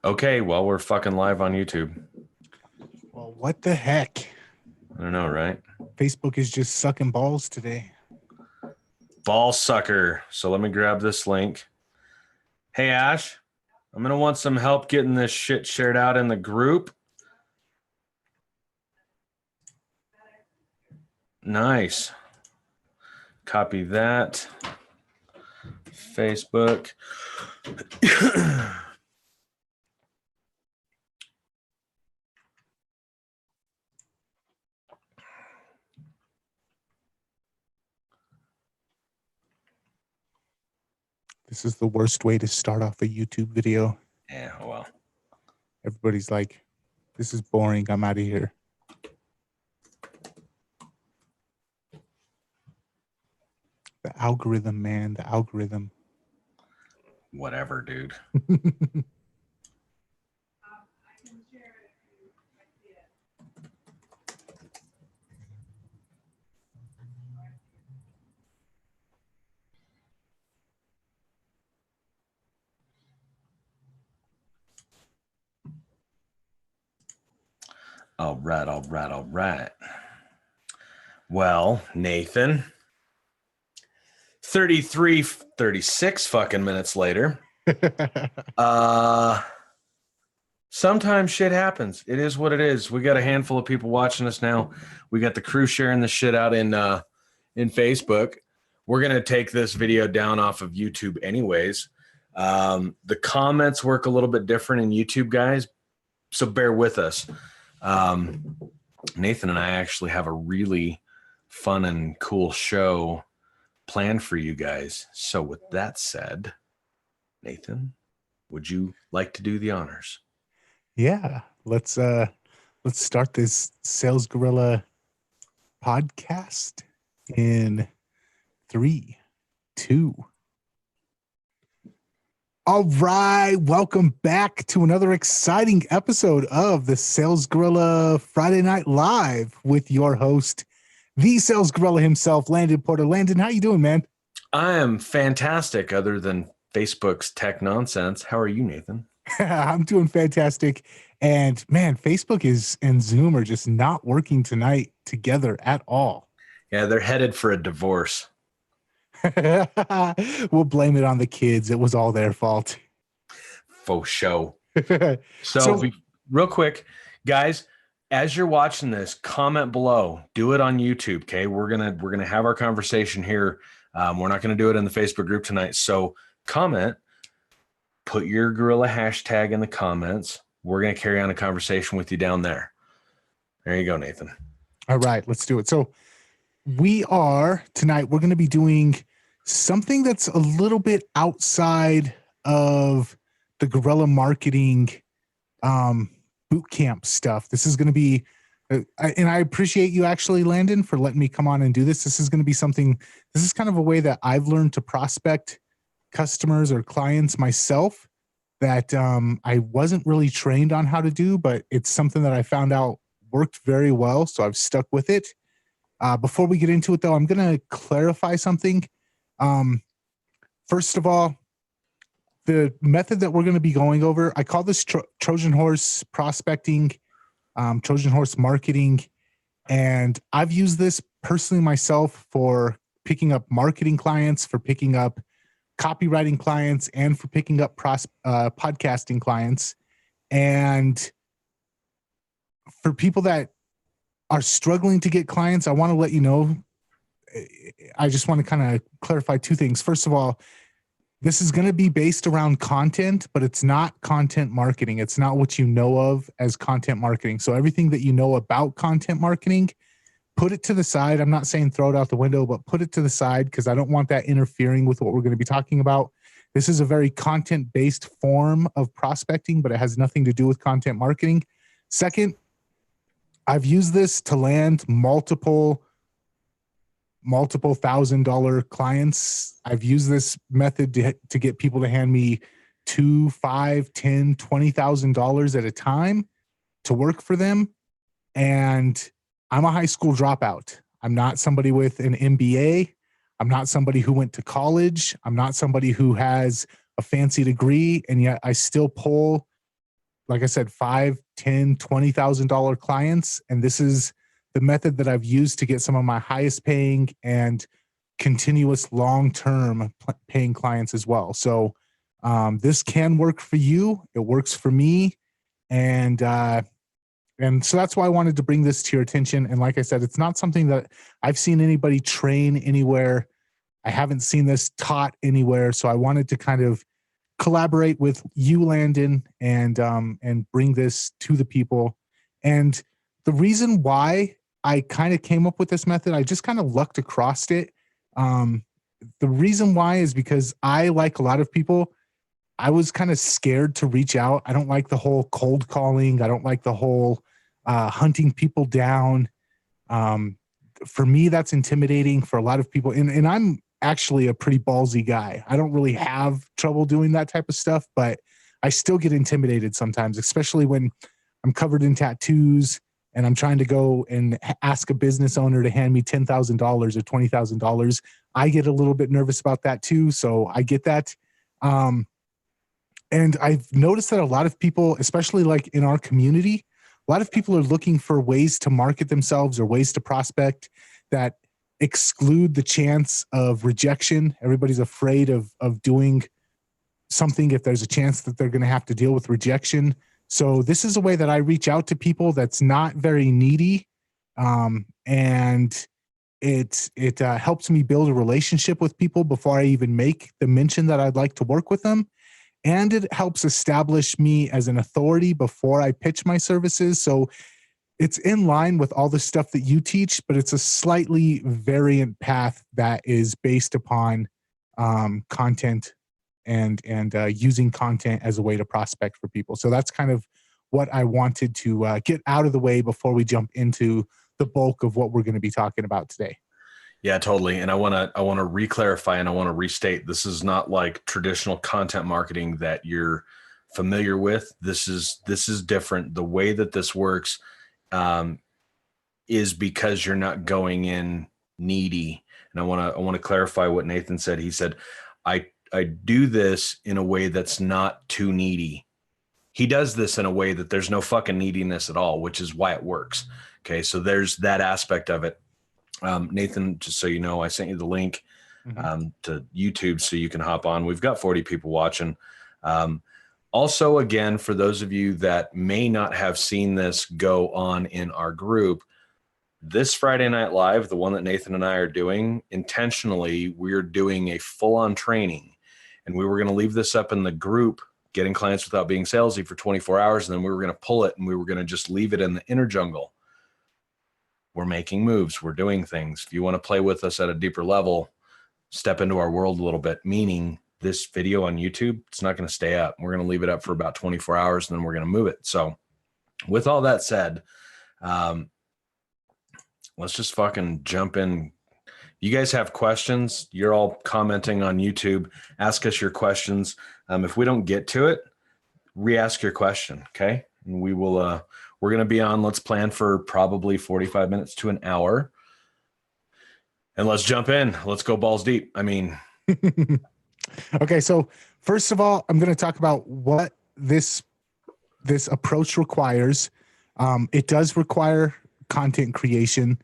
Okay, well, we're fucking live on YouTube. Well, what the heck? I don't know, right? Facebook is just sucking balls today. Ball sucker. So let me grab this link. Hey, Ash, I'm going to want some help getting this shit shared out in the group. Nice. Copy that. Facebook. This is the worst way to start off a YouTube video. Yeah, well. Everybody's like, this is boring. I'm out of here. The algorithm, man. The algorithm. Whatever, dude. All right. Well, Nathan, 36 fucking minutes later. Sometimes shit happens. It is what it is. We got a handful of people watching us now. We got the crew sharing the shit out in Facebook. We're going to take this video down off of YouTube anyways. The comments work a little bit different in YouTube, guys, so bear with us. Nathan and I actually have a really fun and cool show planned for you guys. So with that said, Nathan, would you like to do the honors? Yeah, let's start this Sales Gorilla podcast in 3, 2. All right, welcome back to another exciting episode of the Sales Gorilla Friday Night Live with your host, the Sales Gorilla himself, Landon Porter. Landon, how you doing, man? I am fantastic, other than Facebook's tech nonsense. How are you, Nathan? I'm doing fantastic. And man, Facebook and Zoom are just not working tonight together at all. Yeah, they're headed for a divorce. We'll blame it on the kids. It was all their fault. Faux show. Real quick, guys, as you're watching this, comment below. Do it on YouTube, okay? We're gonna have our conversation here. We're not gonna do it in the Facebook group tonight. So comment, put your gorilla hashtag in the comments. We're gonna carry on a conversation with you down there. There you go, Nathan. All right, let's do it. So we're going to be doing something that's a little bit outside of the guerrilla marketing boot camp stuff. This is going to be, and I appreciate you actually, Landon, for letting me come on and do this. This is going to be this is kind of a way that I've learned to prospect customers or clients myself that I wasn't really trained on how to do, but it's something that I found out worked very well. So I've stuck with it. Before we get into it, though, I'm going to clarify something. First of all, the method that we're going to be going over, I call this Trojan horse prospecting, Trojan horse marketing. And I've used this personally myself for picking up marketing clients, for picking up copywriting clients, and for picking up podcasting clients. And for people that are struggling to get clients, I want to let you know, I just want to kind of clarify two things. First of all, this is going to be based around content, but it's not content marketing. It's not what you know of as content marketing. So everything that you know about content marketing, put it to the side. I'm not saying throw it out the window, but put it to the side because I don't want that interfering with what we're going to be talking about. This is a very content-based form of prospecting, but it has nothing to do with content marketing. Second, I've used this to land multiple $1,000 clients. I've used this method to get people to hand me $2, $5, $10, $20,000 at a time to work for them. And I'm a high school dropout. I'm not somebody with an MBA. I'm not somebody who went to college. I'm not somebody who has a fancy degree. And yet I still pull, like I said, $5, $10, $20,000 clients. And this is the method that I've used to get some of my highest paying and continuous long-term paying clients as well. So this can work for you. It works for me. And so that's why I wanted to bring this to your attention. And like I said, it's not something that I've seen anybody train anywhere. I haven't seen this taught anywhere. So I wanted to kind of collaborate with you, Landon, and bring this to the people. And the reason why I kind of came up with this method, I just kind of lucked across it. The reason why is because I, like a lot of people, I was kind of scared to reach out. I don't like the whole cold calling. I don't like the whole hunting people down. For me, that's intimidating. For a lot of people, and I'm actually a pretty ballsy guy. I don't really have trouble doing that type of stuff, but I still get intimidated sometimes, especially when I'm covered in tattoos and I'm trying to go and ask a business owner to hand me $10,000 or $20,000. I get a little bit nervous about that too. So I get that. And I've noticed that a lot of people, especially like in our community, a lot of people are looking for ways to market themselves or ways to prospect that exclude the chance of rejection. Everybody's afraid of doing something if there's a chance that they're going to have to deal with rejection. So this is a way that I reach out to people that's not very needy. And it helps me build a relationship with people before I even make the mention that I'd like to work with them. And it helps establish me as an authority before I pitch my services. So it's in line with all the stuff that you teach, but it's a slightly variant path that is based upon content and using content as a way to prospect for people. So that's kind of what I wanted to get out of the way before we jump into the bulk of what we're going to be talking about today. Yeah, totally. And I want to re-clarify and I want to restate, this is not like traditional content marketing that you're familiar with. This is different. The way that this works is because you're not going in needy. And I want to clarify what Nathan said. He said, I do this in a way that's not too needy. He does this in a way that there's no fucking neediness at all, which is why it works. Okay. So there's that aspect of it. Nathan, just so you know, I sent you the link to YouTube so you can hop on. We've got 40 people watching. Also, again, for those of you that may not have seen this go on in our group, this Friday Night Live, the one that Nathan and I are doing, intentionally, we're doing a full-on training. And we were going to leave this up in the group, Getting Clients Without Being Salesy, for 24 hours. And then we were going to pull it and we were going to just leave it in the inner jungle. We're making moves. We're doing things. If you want to play with us at a deeper level, step into our world a little bit, meaning this video on YouTube, it's not going to stay up. We're going to leave it up for about 24 hours and then we're going to move it. So with all that said, let's just fucking jump in. You guys have questions. You're all commenting on YouTube. Ask us your questions. If we don't get to it, re-ask your question. Okay. And we will, we're going to be on, let's plan for probably 45 minutes to an hour. And let's jump in. Let's go balls deep. I mean, okay. So first of all, I'm going to talk about what this approach requires. It does require content creation.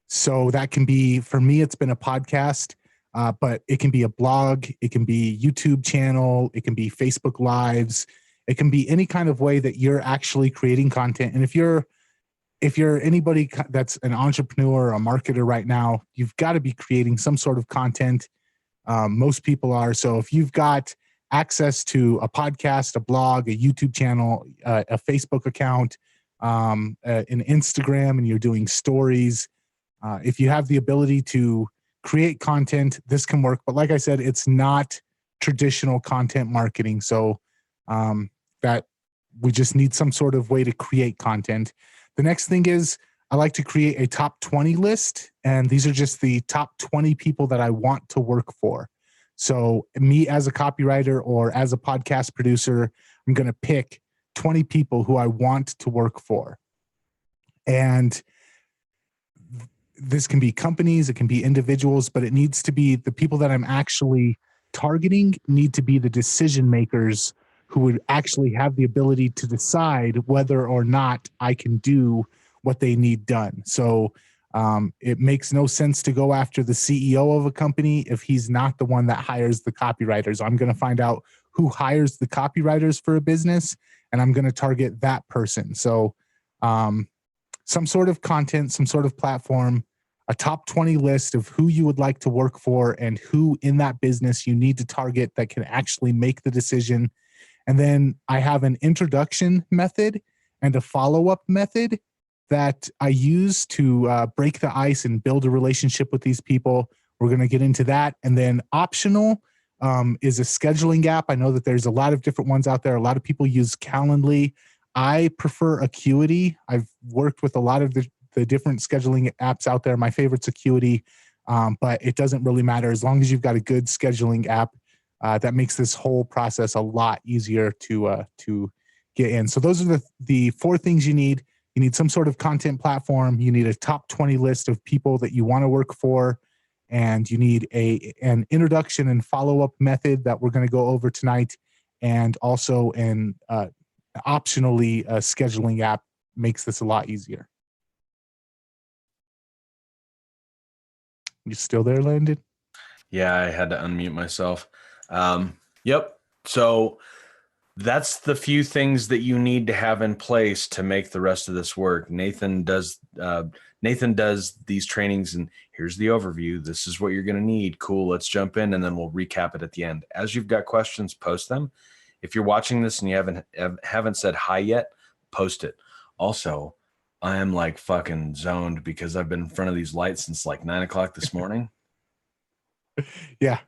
So that can be, for me, it's been a podcast, but it can be a blog. It can be YouTube channel. It can be Facebook Lives. It can be any kind of way that you're actually creating content. And if you're anybody that's an entrepreneur or a marketer right now, you've got to be creating some sort of content. Most people are. So if you've got access to a podcast, a blog, a YouTube channel, a Facebook account, an Instagram, and you're doing stories, if you have the ability to create content, this can work. But like I said, it's not traditional content marketing. So that we just need some sort of way to create content. The next thing is I like to create a top 20 list. And these are just the top 20 people that I want to work for. So me as a copywriter or as a podcast producer, I'm going to pick 20 people who I want to work for. And this can be companies, it can be individuals, but it needs to be the people that I'm actually targeting need to be the decision makers who would actually have the ability to decide whether or not I can do what they need done. So it makes no sense to go after the CEO of a company if he's not the one that hires the copywriters. I'm going to find out who hires the copywriters for a business, and I'm going to target that person. So some sort of content, some sort of platform, a top 20 list of who you would like to work for and who in that business you need to target that can actually make the decision. And then I have an introduction method and a follow-up method that I use to break the ice and build a relationship with these people. We're going to get into that. And then optional is a scheduling app. I know that there's a lot of different ones out there. A lot of people use Calendly. I prefer Acuity. I've worked with a lot of the different scheduling apps out there. My favorite's Acuity, but it doesn't really matter. As long as you've got a good scheduling app, that makes this whole process a lot easier to get in. So those are the 4 things you need. You need some sort of content platform. You need a top 20 list of people that you want to work for. And you need an introduction and follow-up method that we're going to go over tonight. And also optionally, a scheduling app makes this a lot easier. You still there, Landon? Yeah, I had to unmute myself. Yep. So that's the few things that you need to have in place to make the rest of this work. Nathan does these trainings, and here's the overview. This is what you're going to need. Cool. Let's jump in, and then we'll recap it at the end. As you've got questions, post them. If you're watching this and you haven't said hi yet, post it. Also, I am like fucking zoned because I've been in front of these lights since like 9 o'clock this morning. Yeah.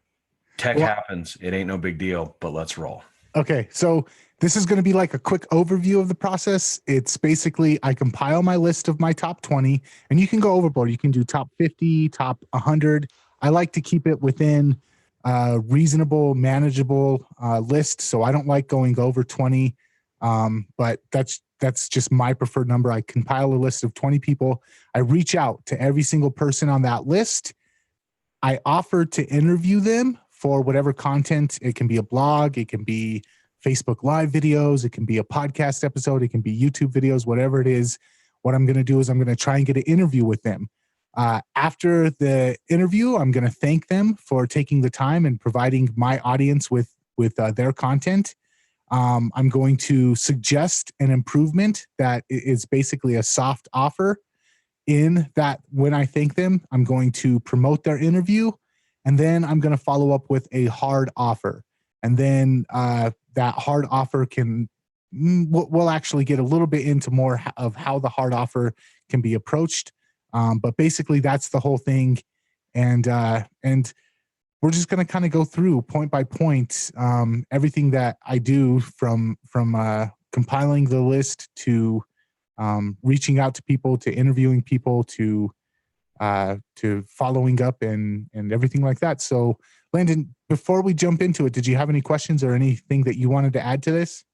Tech happens. It ain't no big deal, but let's roll. Okay. So this is going to be like a quick overview of the process. It's basically, I compile my list of my top 20, and you can go overboard. You can do top 50, top 100. I like to keep it within reasonable, manageable list. So I don't like going over 20, but that's just my preferred number. I compile a list of 20 people. I reach out to every single person on that list. I offer to interview them for whatever content. It can be a blog, it can be Facebook Live videos, it can be a podcast episode, it can be YouTube videos, whatever it is. What I'm going to do is I'm going to try and get an interview with them. After the interview, I'm going to thank them for taking the time and providing my audience with their content. I'm going to suggest an improvement that is basically a soft offer. In that, when I thank them, I'm going to promote their interview, and then I'm going to follow up with a hard offer. And then that hard offer we'll actually get a little bit into more of how the hard offer can be approached. But basically, that's the whole thing. And we're just going to kind of go through point by point everything that I do from compiling the list to reaching out to people, to interviewing people, to following up and everything like that. So, Landon, before we jump into it, did you have any questions or anything that you wanted to add to this?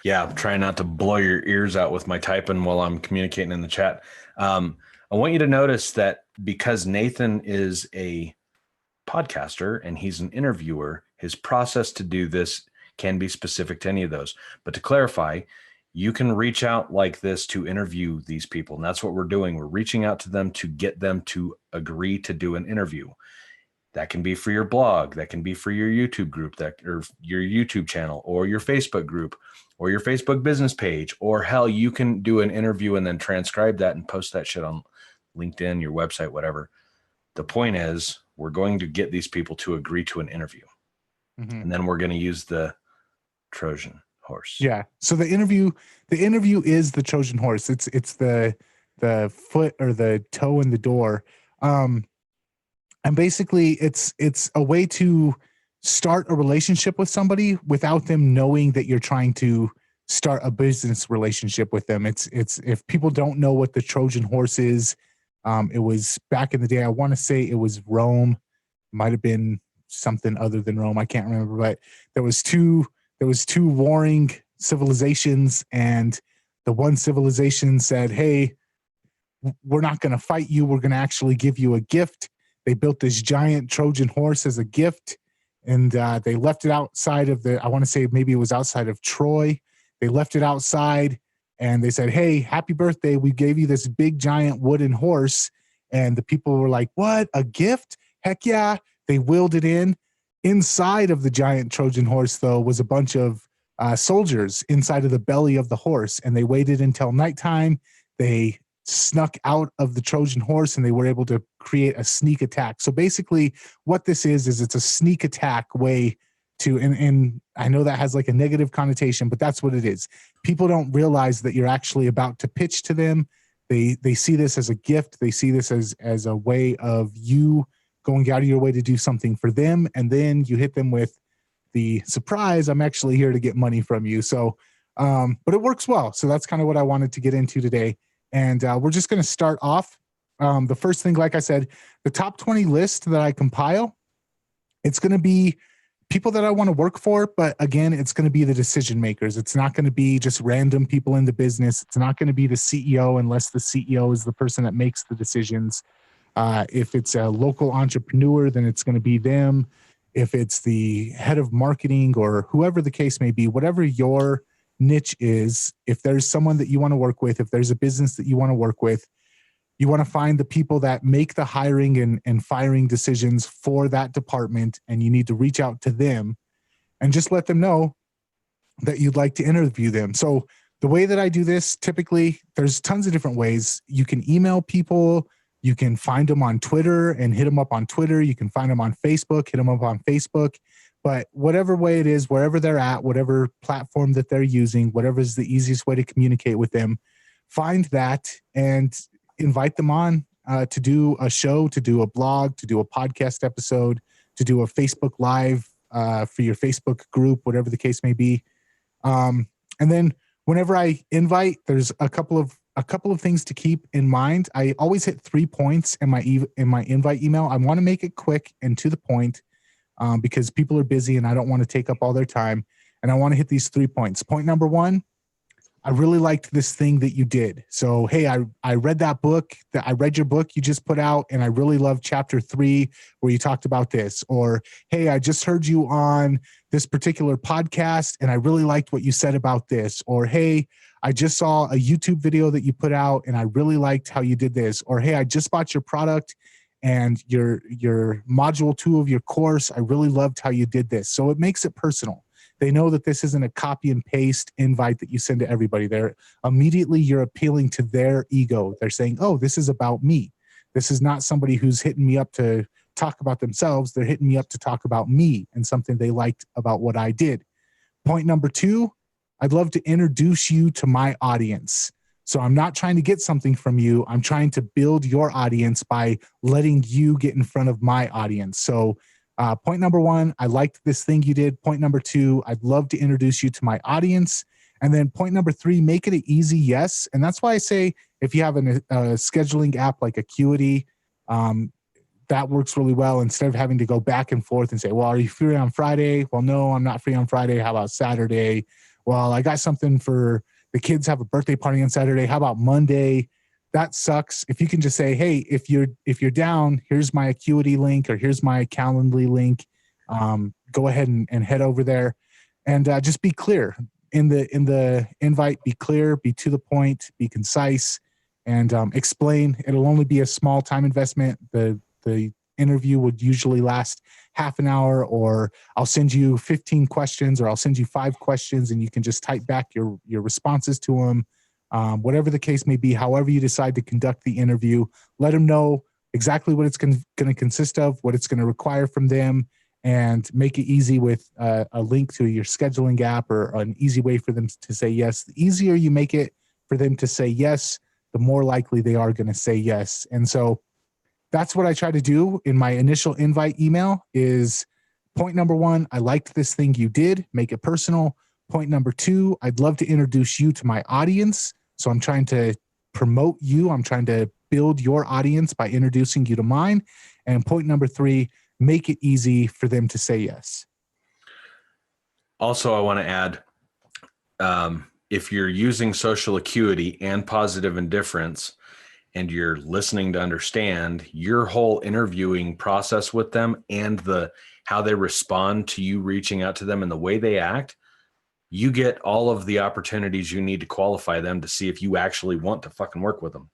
Yeah, I'm trying not to blow your ears out with my typing while I'm communicating in the chat. I want you to notice that because Nathan is a podcaster and he's an interviewer, his process to do this can be specific to any of those. But to clarify, you can reach out like this to interview these people. And that's what we're doing. We're reaching out to them to get them to agree to do an interview. That can be for your blog. That can be for your YouTube group, or your YouTube channel, or your Facebook group, or your Facebook business page, or hell, you can do an interview and then transcribe that and post that shit on LinkedIn, your website, whatever. The point is, we're going to get these people to agree to an interview. Mm-hmm. And then we're going to use the Trojan horse. Yeah. So the interview is the Trojan horse. It's the foot or the toe in the door. And basically it's a way to start a relationship with somebody without them knowing that you're trying to start a business relationship with them. It's if people don't know what the Trojan horse is, It was back in the day. I want to say it was Rome. Might have been something other than Rome. I can't remember, but there was two warring civilizations, and the one civilization said, "Hey, we're not going to fight you. We're going to actually give you a gift." They built this giant Trojan horse as a gift, and they left it outside of I want to say maybe it was outside of Troy. They left it outside, and they said, "Hey, happy birthday. We gave you this big giant wooden horse." And the people were like, "What? A gift? Heck yeah." They wheeled it in. Inside of the giant Trojan horse, though, was a bunch of soldiers inside of the belly of the horse, and they waited until nighttime. They snuck out of the Trojan horse, and they were able to create a sneak attack. So basically what this is it's a sneak attack way to, and I know that has like a negative connotation, but that's what it is. People don't realize that you're actually about to pitch to them. They see this as a gift. They see this as a way of you going out of your way to do something for them. And then you hit them with the surprise, I'm actually here to get money from you. So, but it works well. So that's kind of what I wanted to get into today. And we're just going to start off. The first thing, like I said, the top 20 list that I compile, it's going to be people that I want to work for. But again, it's going to be the decision makers. It's not going to be just random people in the business. It's not going to be the CEO unless the CEO is the person that makes the decisions. If it's a local entrepreneur, then it's going to be them. If it's the head of marketing or whoever the case may be, whatever your niche is, if there's someone that you want to work with, if there's a business that you want to work with, you want to find the people that make the hiring and firing decisions for that department, and you need to reach out to them and just let them know that you'd like to interview them. So the way that I do this, typically, there's tons of different ways. You can email people. You can find them on Twitter and hit them up on Twitter. You can find them on Facebook, hit them up on Facebook. But whatever way it is, wherever they're at, whatever platform that they're using, whatever is the easiest way to communicate with them, find that and invite them on to do a show, to do a blog, to do a podcast episode, to do a Facebook Live for your Facebook group, whatever the case may be. And then whenever I invite, there's a couple of things to keep in mind. I always hit 3 points in my invite email. I want to make it quick and to the point. Because people are busy and I don't want to take up all their time. And I want to hit these 3 points. Point number 1, I really liked this thing that you did. So, hey, I read that book, I read your book you just put out, and I really loved chapter 3 where you talked about this. Or, hey, I just heard you on this particular podcast and I really liked what you said about this. Or, hey, I just saw a YouTube video that you put out and I really liked how you did this. Or, hey, I just bought your product and your module 2 of your course, I really loved how you did this. So it makes it personal. They know that this isn't a copy and paste invite that you send to everybody. You're appealing to their ego. They're saying, oh, this is about me. This is not somebody who's hitting me up to talk about themselves. They're hitting me up to talk about me and something they liked about what I did. Point number 2, I'd love to introduce you to my audience. So I'm not trying to get something from you. I'm trying to build your audience by letting you get in front of my audience. So point number 1, I liked this thing you did. Point number 2, I'd love to introduce you to my audience. And then point number 3, make it an easy yes. And that's why I say if you have a scheduling app like Acuity, that works really well. Instead of having to go back and forth and say, well, are you free on Friday? Well, no, I'm not free on Friday. How about Saturday? Well, I got something for the kids have a birthday party on Saturday. How about Monday? That sucks. If you can just say, hey, if you're down, here's my Acuity link or here's my Calendly link. Go ahead and head over there and just be clear in the invite. Be clear, be to the point, be concise, and explain. It'll only be a small time investment. The interview would usually last half an hour, or I'll send you 15 questions or I'll send you 5 questions and you can just type back your responses to them. Whatever the case may be, however you decide to conduct the interview, let them know exactly what it's going to consist of, what it's going to require from them, and make it easy with a link to your scheduling app or an easy way for them to say yes. The easier you make it for them to say yes, the more likely they are going to say yes. And so that's what I try to do in my initial invite email is point number 1, I liked this thing you did, make it personal. Point number 2, I'd love to introduce you to my audience. So I'm trying to promote you. I'm trying to build your audience by introducing you to mine. And point number 3, make it easy for them to say yes. Also, I want to add, if you're using social acuity and positive indifference and you're listening to understand, your whole interviewing process with them and how they respond to you reaching out to them and the way they act, you get all of the opportunities you need to qualify them to see if you actually want to fucking work with them,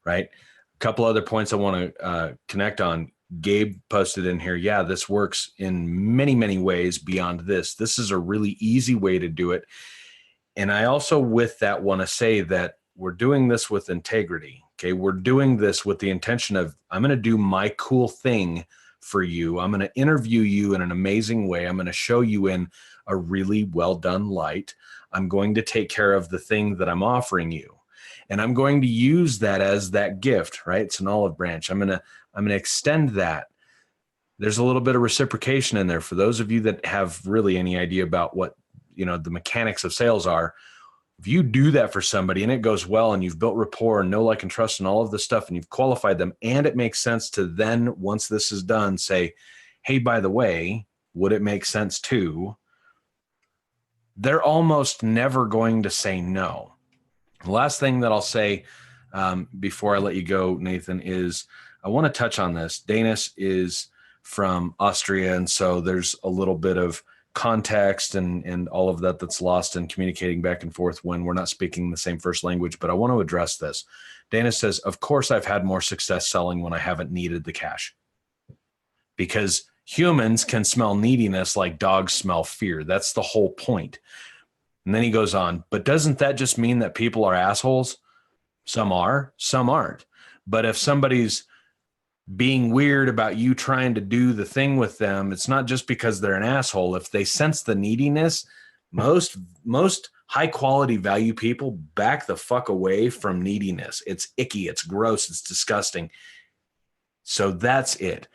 right? A couple other points I want to connect on. Gabe posted in here, yeah, this works in many, many ways beyond this. This is a really easy way to do it. And I also, with that, want to say that we're doing this with integrity. Okay. We're doing this with the intention of, I'm going to do my cool thing for you. I'm going to interview you in an amazing way. I'm going to show you in a really well done light. I'm going to take care of the thing that I'm offering you. And I'm going to use that as that gift, right? It's an olive branch. I'm going to extend that. There's a little bit of reciprocation in there for those of you that have really any idea about what, the mechanics of sales are. If you do that for somebody and it goes well and you've built rapport and know, like, and trust and all of this stuff, and you've qualified them, and it makes sense to then, once this is done, say, hey, by the way, would it make sense to? They're almost never going to say no. The last thing that I'll say before I let you go, Nathan, is I want to touch on this. Danis is from Austria, and so there's a little bit of context and all of that that's lost in communicating back and forth when we're not speaking the same first language. But I want to address this. Danis says, of course, I've had more success selling when I haven't needed the cash, because humans can smell neediness like dogs smell fear. That's the whole point. And then he goes on, but doesn't that just mean that people are assholes? Some are, some aren't. But if somebody's being weird about you trying to do the thing with them, it's not just because they're an asshole. If they sense the neediness, most high quality value people back the fuck away from neediness. It's icky, it's gross, it's disgusting. So that's it.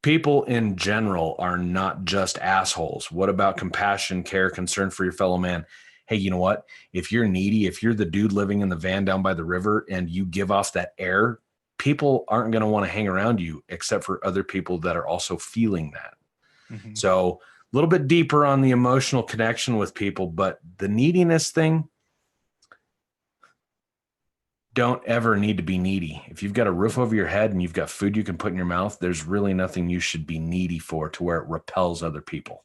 People in general are not just assholes. What about compassion, care, concern for your fellow man? Hey, you know what? If you're needy, if you're the dude living in the van down by the river and you give off that air, people aren't going to want to hang around you except for other people that are also feeling that. Mm-hmm. So a little bit deeper on the emotional connection with people, but the neediness thing, don't ever need to be needy. If you've got a roof over your head and you've got food you can put in your mouth, there's really nothing you should be needy for to where it repels other people.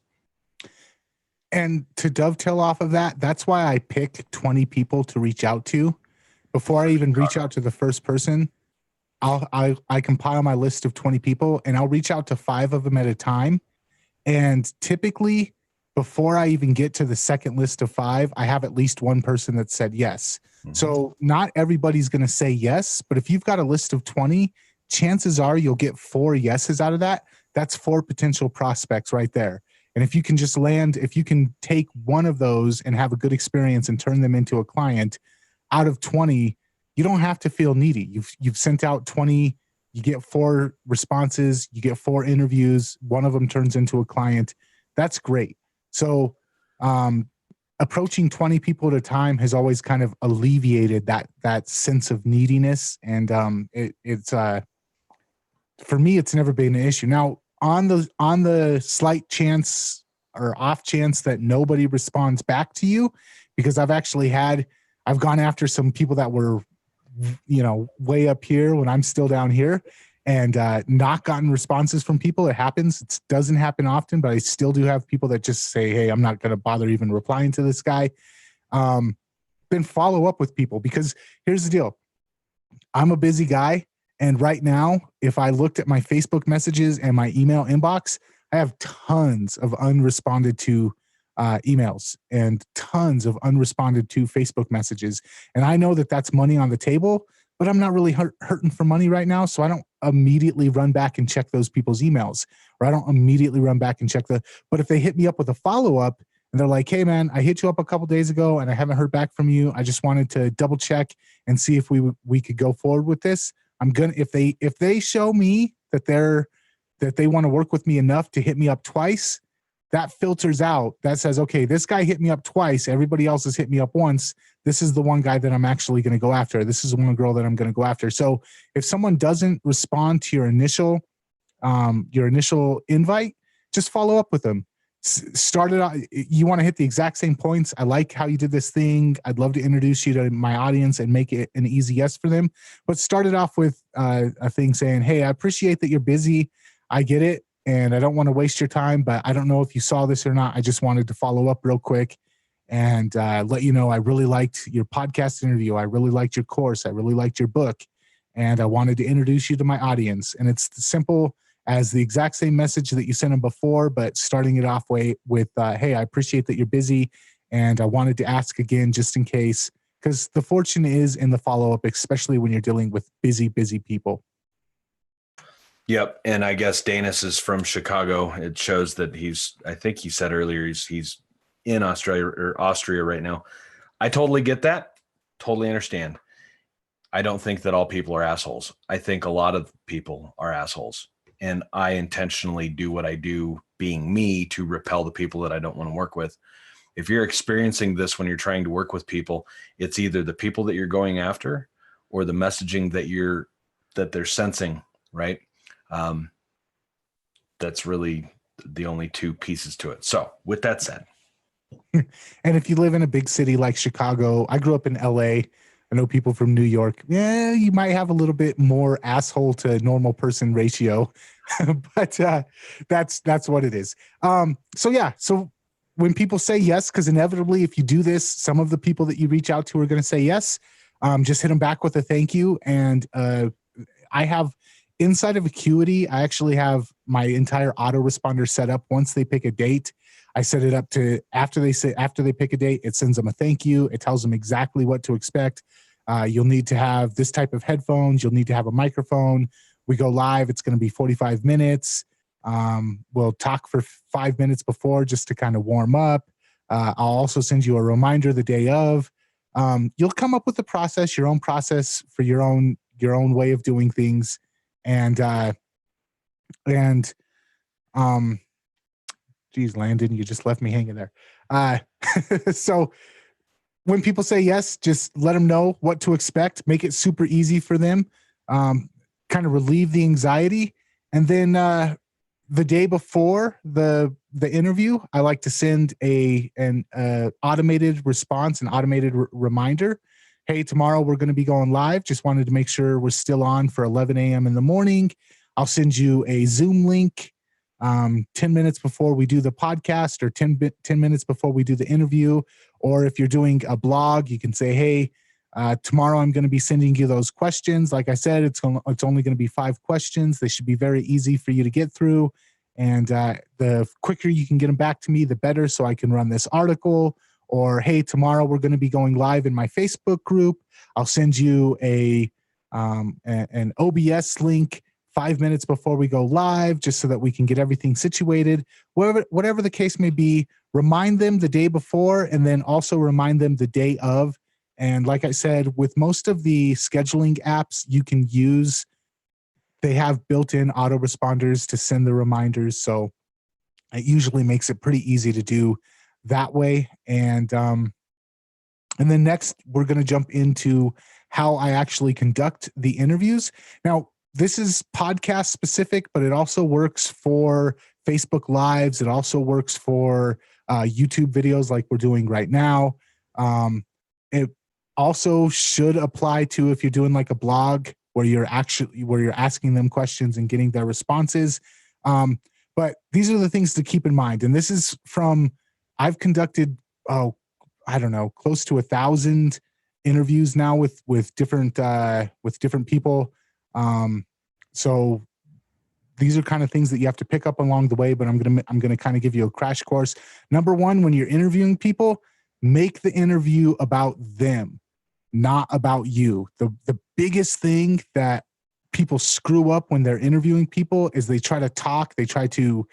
And to dovetail off of that, that's why I pick 20 people to reach out to. Before I even reach out to the first person, I compile my list of 20 people and I'll reach out to 5 of them at a time. And typically, before I even get to the second list of 5, I have at least one person that said yes. Mm-hmm. So not everybody's going to say yes, but if you've got a list of 20, chances are you'll get 4 yeses out of that. That's 4 potential prospects right there. And if you can just if you can take one of those and have a good experience and turn them into a client out of 20, you don't have to feel needy. You've sent out 20, you get 4 responses, you get 4 interviews, one of them turns into a client. That's great. So approaching 20 people at a time has always kind of alleviated that sense of neediness. And it's for me, it's never been an issue. Now, on the slight chance or off chance that nobody responds back to you, because I've gone after some people that were, way up here when I'm still down here, and not gotten responses from people. It happens. It doesn't happen often, but I still do have people that just say, hey, I'm not going to bother even replying to this guy. Then follow up with people, because here's the deal. I'm a busy guy. And right now, if I looked at my Facebook messages and my email inbox, I have tons of unresponded to emails and tons of unresponded to Facebook messages. And I know that that's money on the table, but I'm not really hurting for money right now. So I don't immediately run back and check those people's emails, or I don't immediately run back and check but if they hit me up with a follow-up and they're like, hey man, I hit you up a couple days ago and I haven't heard back from you. I just wanted to double check and see if we could go forward with this. I'm gonna, if they show me that they want to work with me enough to hit me up twice, that filters out, that says, okay, this guy hit me up twice. Everybody else has hit me up once. This is the one guy that I'm actually going to go after. This is the one girl that I'm going to go after. So if someone doesn't respond to your initial invite, just follow up with them. Start it out. You want to hit the exact same points. I like how you did this thing. I'd love to introduce you to my audience and make it an easy yes for them. But start it off with a thing saying, hey, I appreciate that you're busy. I get it. And I don't want to waste your time, but I don't know if you saw this or not. I just wanted to follow up real quick and let you know I really liked your podcast interview. I really liked your course. I really liked your book. And I wanted to introduce you to my audience. And it's simple as the exact same message that you sent them before, but starting it off with, hey, I appreciate that you're busy. And I wanted to ask again, just in case, because the fortune is in the follow-up, especially when you're dealing with busy people. Yep. And I guess Danis is from Chicago. It shows that I think he said earlier, he's in Austria right now. I totally get that. Totally understand. I don't think that all people are assholes. I think a lot of people are assholes. And I intentionally do what I do, being me, to repel the people that I don't want to work with. If you're experiencing this when you're trying to work with people, it's either the people that you're going after or the messaging that they're sensing, right? That's really the only two pieces to it. So with that said. And if you live in a big city like Chicago, I grew up in LA. I know people from New York. Yeah, you might have a little bit more asshole to normal person ratio, but that's what it is. So when people say yes, because inevitably if you do this, some of the people that you reach out to are going to say yes. Just hit them back with a thank you. And I have inside of Acuity, I actually have my entire autoresponder set up. Once they pick a date, I set it up to after they pick a date, it sends them a thank you. It tells them exactly what to expect. You'll need to have this type of headphones. You'll need to have a microphone. We go live. It's going to be 45 minutes. We'll talk for 5 minutes before just to kind of warm up. I'll also send you a reminder the day of. You'll come up with a process, your own process for your own way of doing things. Geez, Landon, you just left me hanging there. So when people say yes, just let them know what to expect. Make it super easy for them. Kind of relieve the anxiety. And then the day before the interview, I like to send an automated response, an automated reminder. Hey, tomorrow we're going to be going live. Just wanted to make sure we're still on for 11 a.m. in the morning. I'll send you a Zoom link 10 minutes before we do the podcast, or 10 minutes before we do the interview. Or if you're doing a blog, you can say, hey, tomorrow I'm going to be sending you those questions. Like I said, it's only going to be 5 questions. They should be very easy for you to get through. And the quicker you can get them back to me, the better, so I can run this article. Or, hey, tomorrow we're going to be going live in my Facebook group. I'll send you an OBS link 5 minutes before we go live, just so that we can get everything situated. Whatever the case may be, remind them the day before, and then also remind them the day of. And like I said, with most of the scheduling apps you can use, they have built-in autoresponders to send the reminders. So it usually makes it pretty easy to do that way. And then next, we're going to jump into how I actually conduct the interviews. Now, this is podcast specific, but it also works for Facebook Lives. It also works for YouTube videos like we're doing right now. It also should apply to if you're doing like a blog where you're asking them questions and getting their responses. But these are the things to keep in mind. And this is from, I've conducted, close to 1,000 interviews now with different people. So these are kind of things that you have to pick up along the way, but I'm gonna kind of give you a crash course. Number one, when you're interviewing people, make the interview about them, not about you. The biggest thing that people screw up when they're interviewing people is they try to talk, they try to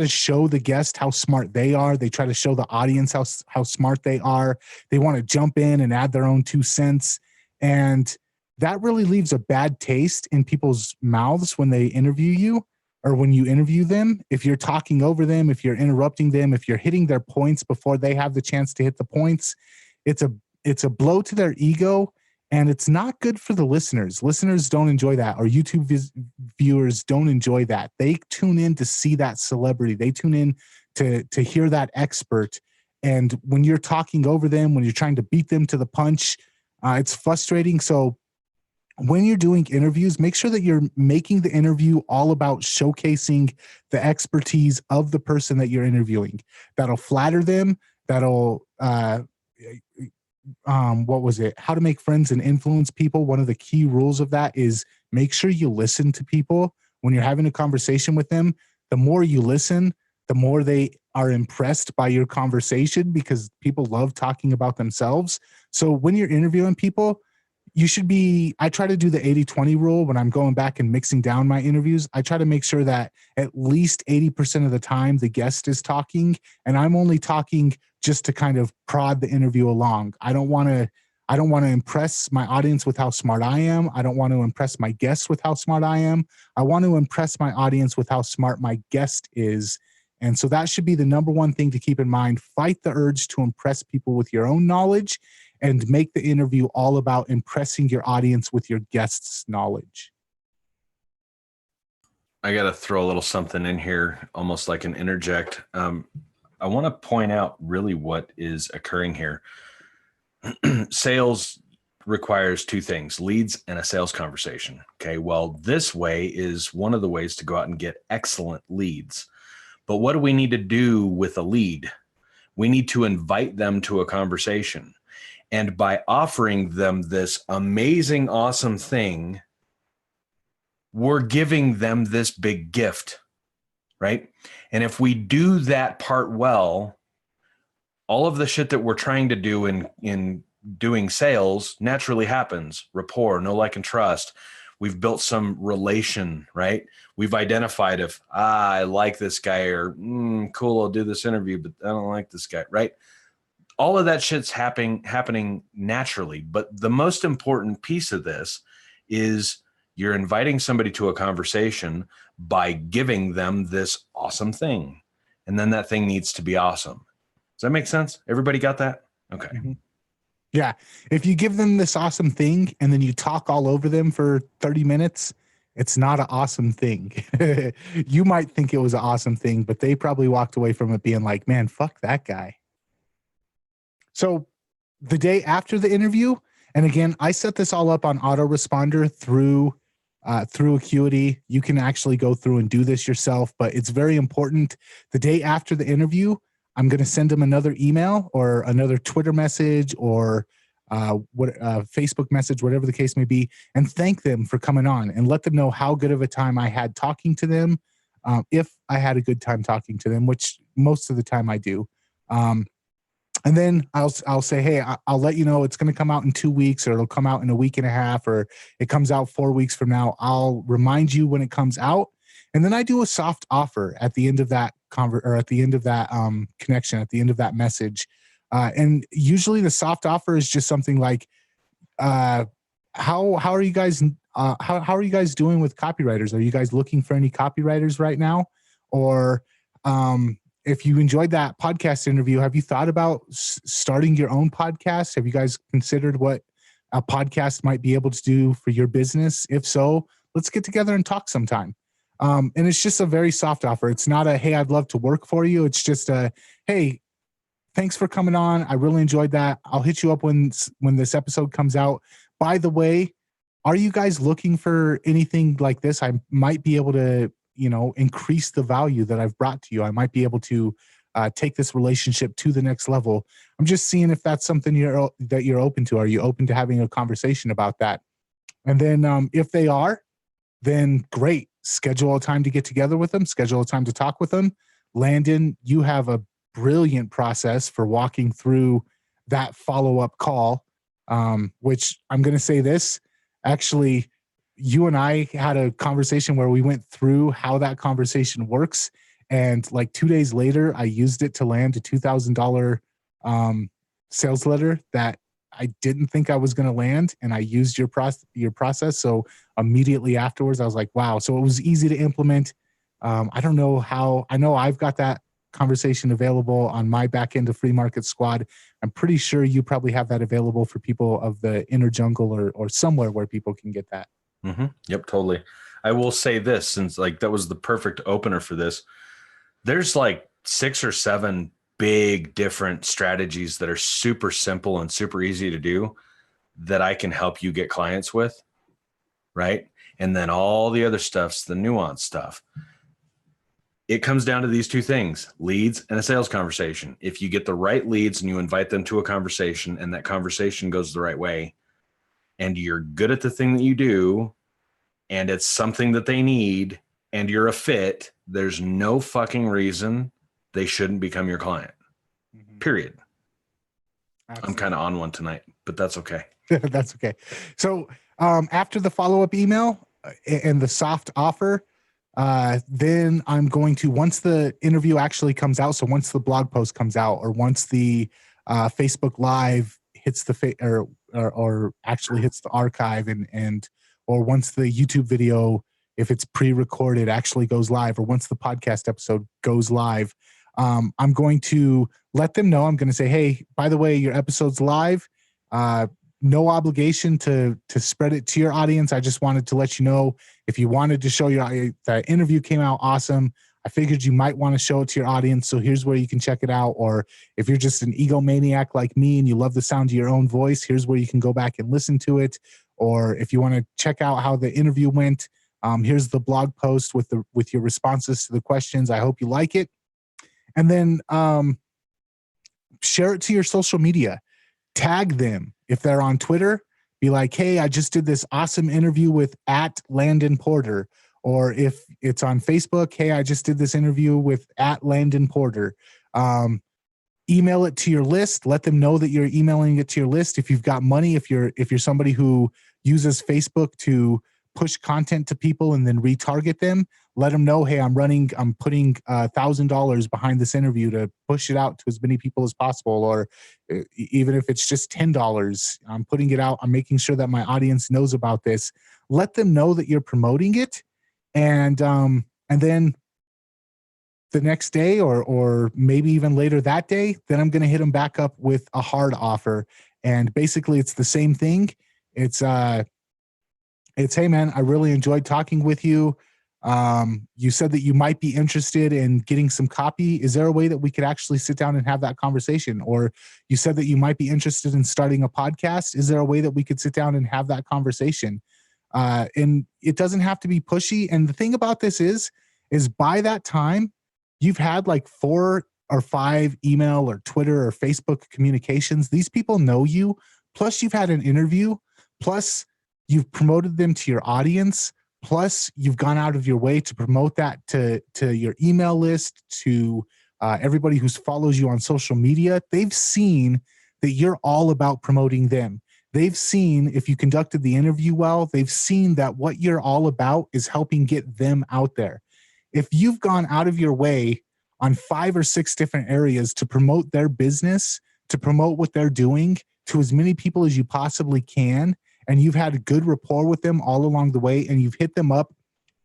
show the guest how smart they are. They try to show the audience how smart they are. They want to jump in and add their own 2 cents. And that really leaves a bad taste in people's mouths when they interview you. or when you interview them, if you're talking over them, if you're interrupting them, if you're hitting their points before they have the chance to hit the points, it's a blow to their ego, and it's not good for the listeners. Listeners don't enjoy that, or YouTube viewers don't enjoy that. They tune in to see that celebrity. They tune in to hear that expert. And when you're talking over them, when you're trying to beat them to the punch, it's frustrating. So when you're doing interviews, make sure that you're making the interview all about showcasing the expertise of the person that you're interviewing. That'll flatter them. That'll, what was it? How to Make Friends and Influence People. One of the key rules of that is make sure you listen to people when you're having a conversation with them. The more you listen, the more they are impressed by your conversation, because people love talking about themselves. So when you're interviewing people, you should be, I try to do the 80-20 rule when I'm going back and mixing down my interviews. I try to make sure that at least 80% of the time the guest is talking, and I'm only talking just to kind of prod the interview along. I don't want to impress my audience with how smart I am. I don't want to impress my guests with how smart I am. I want to impress my audience with how smart my guest is. And so that should be the number one thing to keep in mind. Fight the urge to impress people with your own knowledge, and make the interview all about impressing your audience with your guest's knowledge. I got to throw a little something in here, almost like an interject. I want to point out really what is occurring here. Sales requires two things: leads and a sales conversation. Okay. Well, this way is one of the ways to go out and get excellent leads. But what do we need to do with a lead? We need to invite them to a conversation. And by offering them this amazing, awesome thing, we're giving them this big gift, right? And if we do that part well, all of the shit that we're trying to do in doing sales naturally happens. Rapport, know, like, and trust. We've built some relation, right? We've identified if, I like this guy, or cool, I'll do this interview, but I don't like this guy, right? All of that shit's happening naturally. But the most important piece of this is you're inviting somebody to a conversation by giving them this awesome thing. And then that thing needs to be awesome. Does that make sense? Everybody got that? Okay. Mm-hmm. Yeah. If you give them this awesome thing and then you talk all over them for 30 minutes, it's not an awesome thing. You might think it was an awesome thing, but they probably walked away from it being like, man, fuck that guy. So the day after the interview, and again, I set this all up on autoresponder through Acuity. You can actually go through and do this yourself, but it's very important. The day after the interview, I'm going to send them another email or another Twitter message or Facebook message, whatever the case may be, and thank them for coming on and let them know how good of a time I had talking to them. If I had a good time talking to them, which most of the time I do. And then I'll say, hey, I'll let you know it's going to come out in 2 weeks, or it'll come out in a week and a half, or it comes out 4 weeks from now. I'll remind you when it comes out. And then I do a soft offer at the end of that at the end of that connection, at the end of that message. And usually the soft offer is just something like, how are you guys how are you guys doing with copywriters? Are you guys looking for any copywriters right now? Or if you enjoyed that podcast interview, have you thought about starting your own podcast? Have you guys considered what a podcast might be able to do for your business? If so, let's get together and talk sometime. And it's just a very soft offer. It's not a, hey, I'd love to work for you. It's just a, hey, thanks for coming on. I really enjoyed that. I'll hit you up when this episode comes out. By the way, are you guys looking for anything like this? I might be able to, increase the value that I've brought to you. I might be able to take this relationship to the next level. I'm just seeing if that's something that you're open to. Are you open to having a conversation about that? And then if they are, then great. Schedule a time to get together with them. Schedule a time to talk with them. Landon, you have a brilliant process for walking through that follow-up call, which I'm going to say this. Actually, you and I had a conversation where we went through how that conversation works. And like 2 days later, I used it to land a $2,000 sales letter that I didn't think I was going to land. And I used your process. So immediately afterwards, I was like, wow. So it was easy to implement. I don't know how. I know I've got that conversation available on my back end of Free Market Squad. I'm pretty sure you probably have that available for people of the inner jungle or somewhere where people can get that. Mm-hmm. Yep, totally. I will say this, since like that was the perfect opener for this. There's like 6 or 7 big different strategies that are super simple and super easy to do that I can help you get clients with, right? And then all the other stuff's the nuanced stuff. It comes down to these 2 things, leads and a sales conversation. If you get the right leads and you invite them to a conversation and that conversation goes the right way and you're good at the thing that you do and it's something that they need and you're a fit, there's no fucking reason they shouldn't become your client. Period. Absolutely. I'm kind of on one tonight, but that's okay. That's okay. So after the follow-up email and the soft offer, then I'm going to, once the interview actually comes out, so once the blog post comes out or once the Facebook Live hits the or actually hits the archive or once the YouTube video, if it's pre-recorded, actually goes live, or once the podcast episode goes live, I'm going to let them know. I'm going to say, hey, by the way, your episode's live. No obligation to spread it to your audience. I just wanted to let you know if you wanted to show the interview came out awesome. I figured you might want to show it to your audience. So here's where you can check it out. Or if you're just an egomaniac like me and you love the sound of your own voice, here's where you can go back and listen to it. Or if you want to check out how the interview went, here's the blog post with your responses to the questions. I hope you like it. And then share it to your social media. Tag them. If they're on Twitter, be like, hey, I just did this awesome interview with @Landon_Porter. Or if it's on Facebook, hey, I just did this interview with @Landon_Porter. Email it to your list. Let them know that you're emailing it to your list. If you've got money, if you're somebody who uses Facebook to push content to people and then retarget them, let them know, hey, I'm putting $1,000 behind this interview to push it out to as many people as possible. Or even if it's just $10, I'm putting it out. I'm making sure that my audience knows about this. Let them know that you're promoting it. And then the next day or maybe even later that day, then I'm going to hit them back up with a hard offer. And basically it's the same thing. It's hey man, I really enjoyed talking with you. You said that you might be interested in getting some copy. Is there a way that we could actually sit down and have that conversation? Or you said that you might be interested in starting a podcast. Is there a way that we could sit down and have that conversation? And it doesn't have to be pushy. And the thing about this is by that time, you've had like 4 or 5 email or Twitter or Facebook communications. These people know you. Plus you've had an interview. Plus you've promoted them to your audience. Plus you've gone out of your way to promote that to your email list, to everybody who follows you on social media. They've seen that you're all about promoting them. They've seen, if you conducted the interview well, they've seen that what you're all about is helping get them out there. If you've gone out of your way on 5 or 6 different areas to promote their business, to promote what they're doing to as many people as you possibly can, and you've had a good rapport with them all along the way, and you've hit them up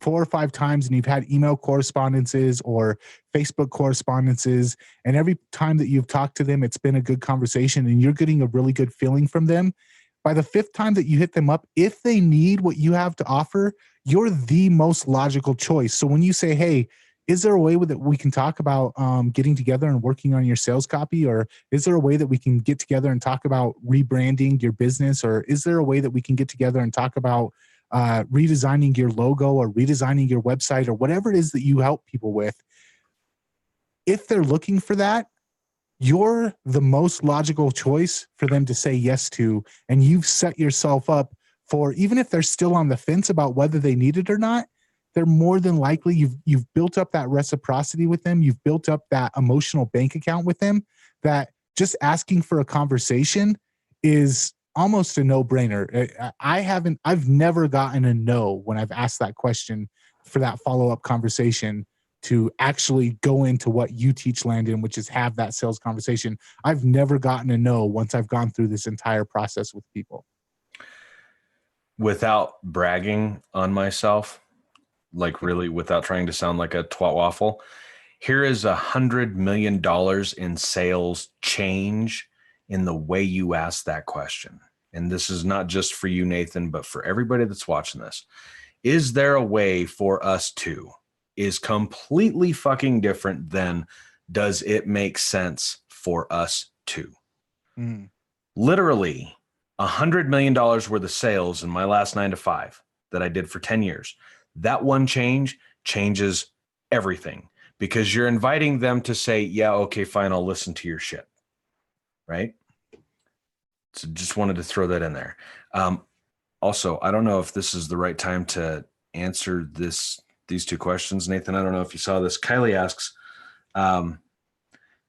4 or 5 times, and you've had email correspondences or Facebook correspondences, and every time that you've talked to them, it's been a good conversation, and you're getting a really good feeling from them. By the 5th time that you hit them up, if they need what you have to offer, you're the most logical choice. So when you say, hey, is there a way that we can talk about getting together and working on your sales copy? Or is there a way that we can get together and talk about rebranding your business? Or is there a way that we can get together and talk about redesigning your logo or redesigning your website or whatever it is that you help people with? If they're looking for that, you're the most logical choice for them to say yes to. And you've set yourself up for, even if they're still on the fence about whether they need it or not, they're more than likely, you've built up that reciprocity with them. You've built up that emotional bank account with them, that just asking for a conversation is almost a no-brainer. I've never gotten a no when I've asked that question for that follow-up conversation to actually go into what you teach, Landon, which is have that sales conversation. I've never gotten a no once I've gone through this entire process with people. Without bragging on myself, like really without trying to sound like a twat waffle. Here is $100 million in sales change in the way you ask that question. And this is not just for you, Nathan, but for everybody that's watching this. Is there a way for us to is completely fucking different than does it make sense for us to? Literally $100 million worth of sales in my last 9 to 5 that I did for 10 years. That one change changes everything because you're inviting them to say, yeah, okay, fine, I'll listen to your shit. Right? So just wanted to throw that in there. Also, I don't know if this is the right time to answer these two questions. Nathan, I don't know if you saw this. Kylie asks,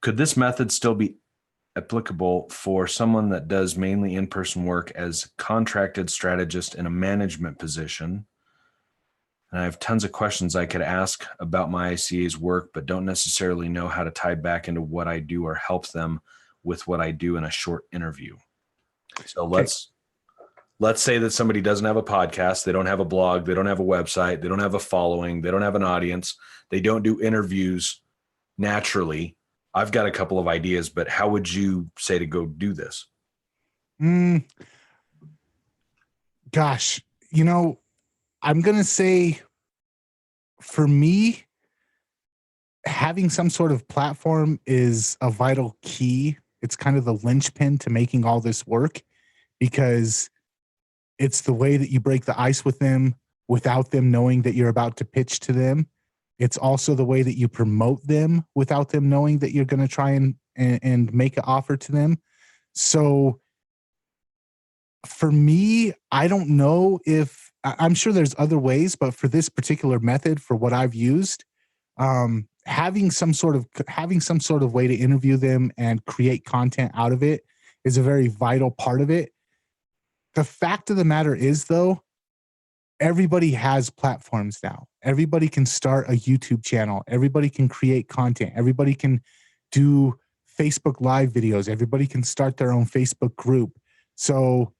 could this method still be applicable for someone that does mainly in-person work as contracted strategist in a management position? And I have tons of questions I could ask about my ICA's work, but don't necessarily know how to tie back into what I do or help them with what I do in a short interview. So let's say that somebody doesn't have a podcast, they don't have a blog, they don't have a website, they don't have a following, they don't have an audience, they don't do interviews naturally. I've got a couple of ideas, but how would you say to go do this? Gosh, I'm going to say for me, having some sort of platform is a vital key. It's kind of the linchpin to making all this work because it's the way that you break the ice with them without them knowing that you're about to pitch to them. It's also the way that you promote them without them knowing that you're going to try and make an offer to them. So for me, I don't know if I'm sure there's other ways, but for this particular method, for what I've used, having some sort of way to interview them and create content out of it is a very vital part of it. The fact of the matter is, though, everybody has platforms now. Everybody can start a YouTube channel. Everybody can create content. Everybody can do Facebook Live videos. Everybody can start their own Facebook group. So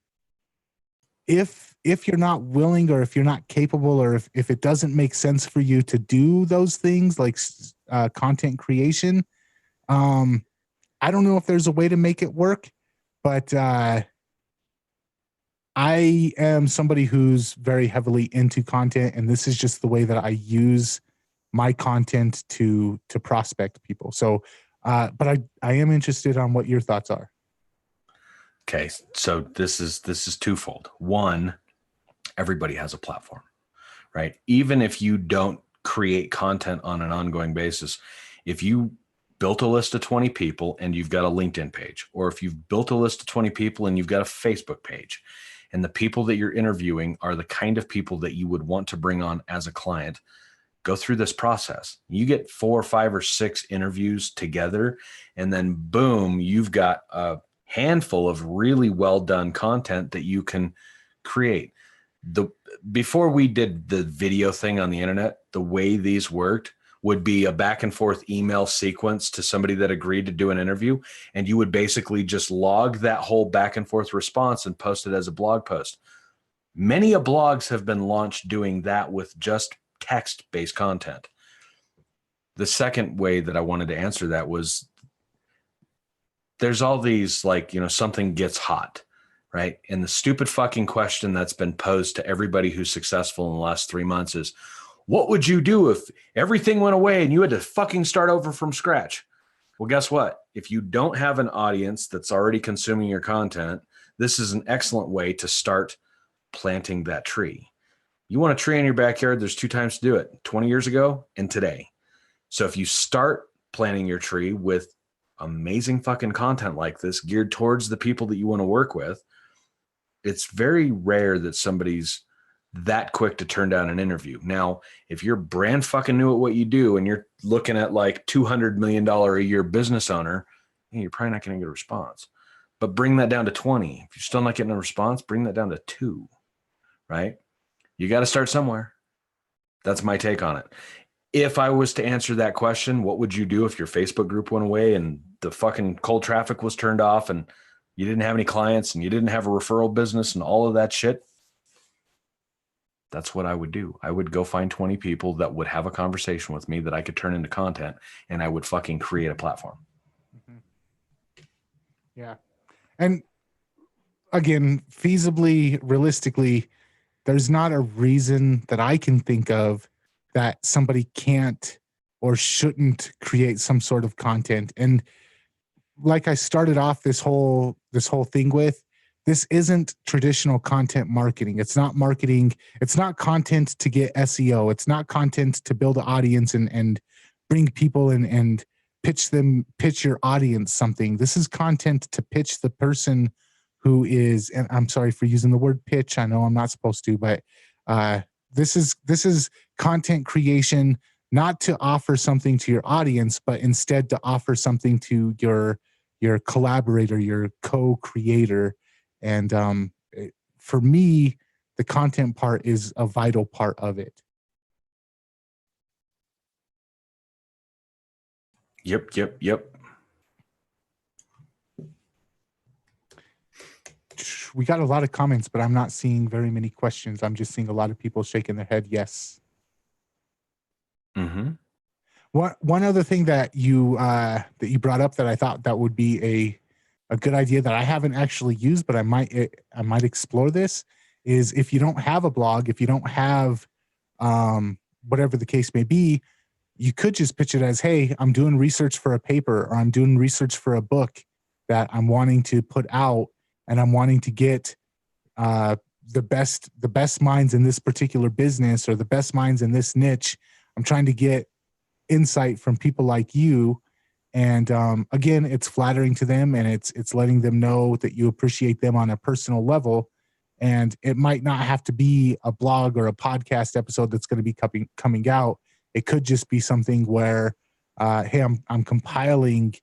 if you're not willing or if you're not capable or if it doesn't make sense for you to do those things like content creation, I don't know if there's a way to make it work, but I am somebody who's very heavily into content, and this is just the way that I use my content to prospect people. So, but I am interested on what your thoughts are. Okay, so this is twofold. One, everybody has a platform, right? Even if you don't create content on an ongoing basis, if you built a list of 20 people and you've got a LinkedIn page, or if you've built a list of 20 people and you've got a Facebook page, and the people that you're interviewing are the kind of people that you would want to bring on as a client, go through this process. You get 4 or 5 or 6 interviews together, and then boom, you've got a handful of really well done content that you can create. Before we did the video thing on the internet, the way these worked would be a back and forth email sequence to somebody that agreed to do an interview. And you would basically just log that whole back and forth response and post it as a blog post. Many blogs have been launched doing that with just text-based content. The second way that I wanted to answer that was there's all these something gets hot, right? And the stupid fucking question that's been posed to everybody who's successful in the last 3 months is, what would you do if everything went away and you had to fucking start over from scratch? Well, guess what? If you don't have an audience that's already consuming your content, this is an excellent way to start planting that tree. You want a tree in your backyard, there's 2 times to do it, 20 years ago and today. So if you start planting your tree with amazing fucking content like this geared towards the people that you want to work with, it's very rare that somebody's that quick to turn down an interview. Now, if you're brand fucking new at what you do and you're looking at like $200 million a year business owner, you're probably not going to get a response. But bring that down to 20. If you're still not getting a response, bring that down to 2, right? You got to start somewhere. That's my take on it. If I was to answer that question, what would you do if your Facebook group went away and the fucking cold traffic was turned off and you didn't have any clients and you didn't have a referral business and all of that shit? That's what I would do. I would go find 20 people that would have a conversation with me that I could turn into content, and I would fucking create a platform. Mm-hmm. Yeah. And again, feasibly, realistically, there's not a reason that I can think of that somebody can't or shouldn't create some sort of content. And like I started off this whole thing with, this isn't traditional content marketing. It's not marketing. It's not content to get SEO. It's not content to build an audience and bring people in and pitch your audience something. This is content to pitch the person who is, and I'm sorry for using the word pitch. I know I'm not supposed to, but this is content creation, not to offer something to your audience, but instead to offer something to your collaborator, your co-creator. And for me, the content part is a vital part of it. Yep. We got a lot of comments, but I'm not seeing very many questions. I'm just seeing a lot of people shaking their head yes. Mm-hmm. One other thing that you brought up that I thought that would be a good idea that I haven't actually used, but I might explore this, is if you don't have a blog, if you don't have whatever the case may be, you could just pitch it as, hey, I'm doing research for a paper, or I'm doing research for a book that I'm wanting to put out, and I'm wanting to get the best minds in this particular business, or the best minds in this niche. I'm trying to get insight from people like you. And again, it's flattering to them, and it's letting them know that you appreciate them on a personal level. And it might not have to be a blog or a podcast episode that's going to be coming out. It could just be something where, hey, I'm compiling.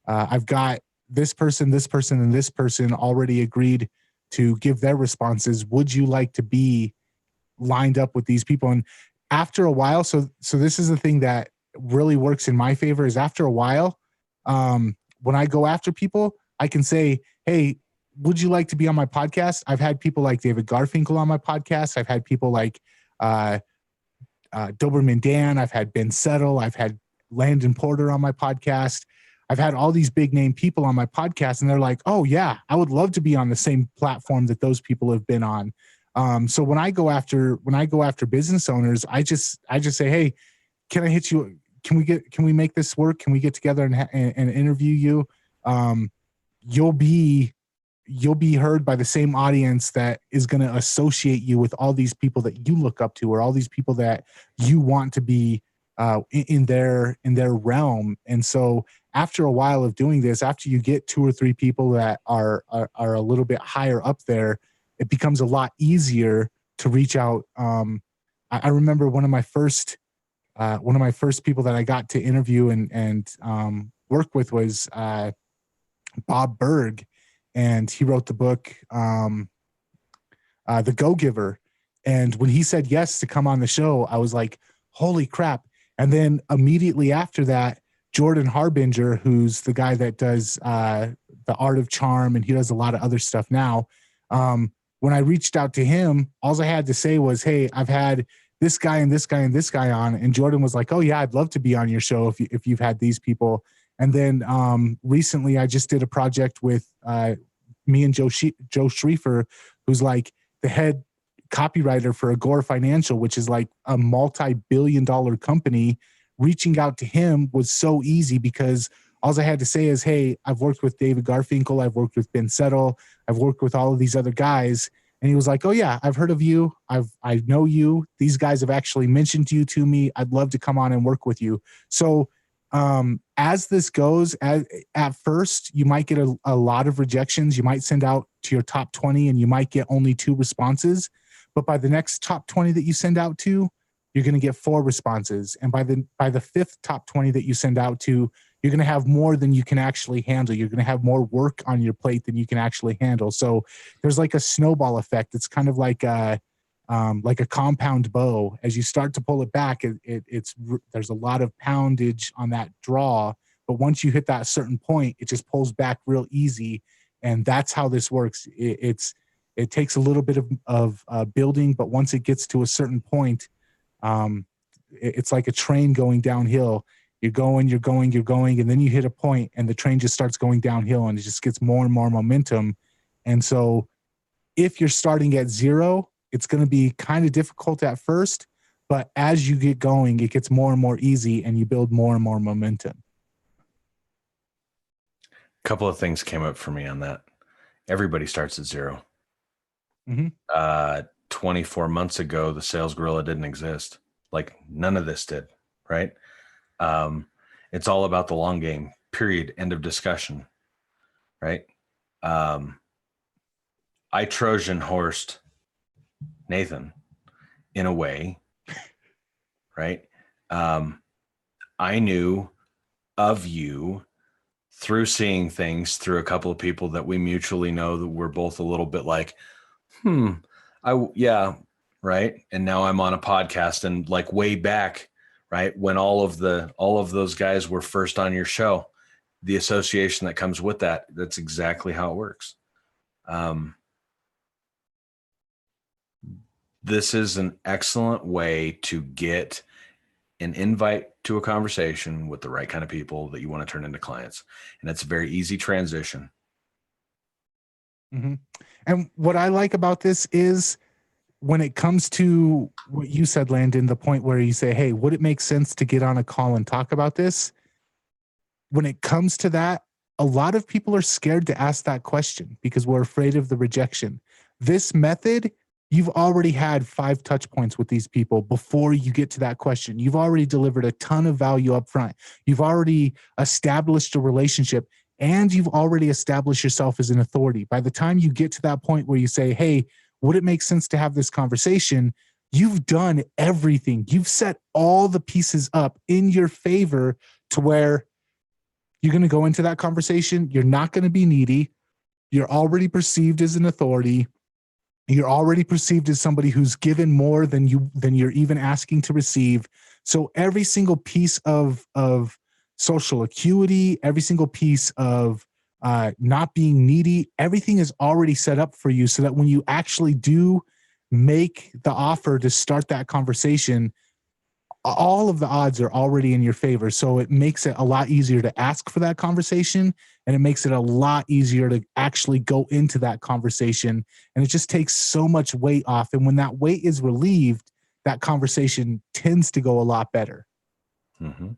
I've got this person, and this person already agreed to give their responses. Would you like to be lined up with these people? And after a while, so this is the thing that really works in my favor, is after a while, when I go after people, I can say, hey, would you like to be on my podcast? I've had people like David Garfinkel on my podcast. I've had people like Doberman Dan. I've had Ben Settle. I've had Landon Porter on my podcast. I've had all these big name people on my podcast, and they're like, oh yeah, I would love to be on the same platform that those people have been on. So when I go after business owners, I just say, hey, can I hit you? Can we make this work? Can we get together and interview you? You'll be heard by the same audience that is going to associate you with all these people that you look up to, or all these people that you want to be in their realm. And so after a while of doing this, after you get 2 or 3 people that are a little bit higher up there, it becomes a lot easier to reach out. I remember one of my first people that I got to interview and work with was Bob Berg, and he wrote the book The Go-Giver. And when he said yes to come on the show, I was like, holy crap. And then immediately after that, Jordan Harbinger, who's the guy that does The Art of Charm, and he does a lot of other stuff now. When I reached out to him, all I had to say was, hey, I've had this guy and this guy and this guy on. And Jordan was like, oh yeah, I'd love to be on your show if you've had these people. And then recently I just did a project with me and Joe Schriefer, who's like the head copywriter for Agora Financial, which is like a multi-billion-dollar company. Reaching out to him was so easy because all I had to say is, hey, I've worked with David Garfinkel, I've worked with Ben Settle, I've worked with all of these other guys. And he was like, oh yeah, I've heard of you. I know you. These guys have actually mentioned you to me. I'd love to come on and work with you. So as this goes, at first, you might get a lot of rejections. You might send out to your top 20 and you might get only 2 responses. But by the next top 20 that you send out to, you're going to get 4 responses. And by the 5th top 20 that you send out to, you're going to have more than you can actually handle. You're going to have more work on your plate than you can actually handle. So there's like a snowball effect. It's kind of like a compound bow. As you start to pull it back, there's a lot of poundage on that draw. But once you hit that certain point, it just pulls back real easy. And that's how this works. It's It takes a little bit of building, but once it gets to a certain point, it's like a train going downhill. You're going, and then you hit a point and the train just starts going downhill and it just gets more and more momentum. And so if you're starting at zero, it's going to be kind of difficult at first, but as you get going, it gets more and more easy and you build more and more momentum. A couple of things came up for me on that. Everybody starts at zero. 24 months ago, the Sales Gorilla didn't exist. Like none of this did, right? It's all about the long game, period, end of discussion, right? I Trojan horsed Nathan in a way, right? I knew of you through seeing things through a couple of people that we mutually know that we're both a little bit like, yeah, right. And now I'm on a podcast, and like way back, right, when all of those guys were first on your show, the association that comes with that's exactly how it works. This is an excellent way to get an invite to a conversation with the right kind of people that you want to turn into clients. And it's a very easy transition. Mm-hmm. And what I like about this is when it comes to what you said, Landon, the point where you say, hey, would it make sense to get on a call and talk about this? When it comes to that, a lot of people are scared to ask that question because we're afraid of the rejection. This method, you've already had 5 touch points with these people before you get to that question. You've already delivered a ton of value up front. You've already established a relationship, and you've already established yourself as an authority. By the time you get to that point where you say, hey, would it make sense to have this conversation? You've done everything. You've set all the pieces up in your favor to where you're going to go into that conversation. You're not going to be needy. You're already perceived as an authority. You're already perceived as somebody who's given more than you're even asking to receive. So every single piece of social acuity, every single piece of not being needy, everything is already set up for you so that when you actually do make the offer to start that conversation, all of the odds are already in your favor. So it makes it a lot easier to ask for that conversation, and it makes it a lot easier to actually go into that conversation. And it just takes so much weight off. And when that weight is relieved, that conversation tends to go a lot better. Mm-hmm.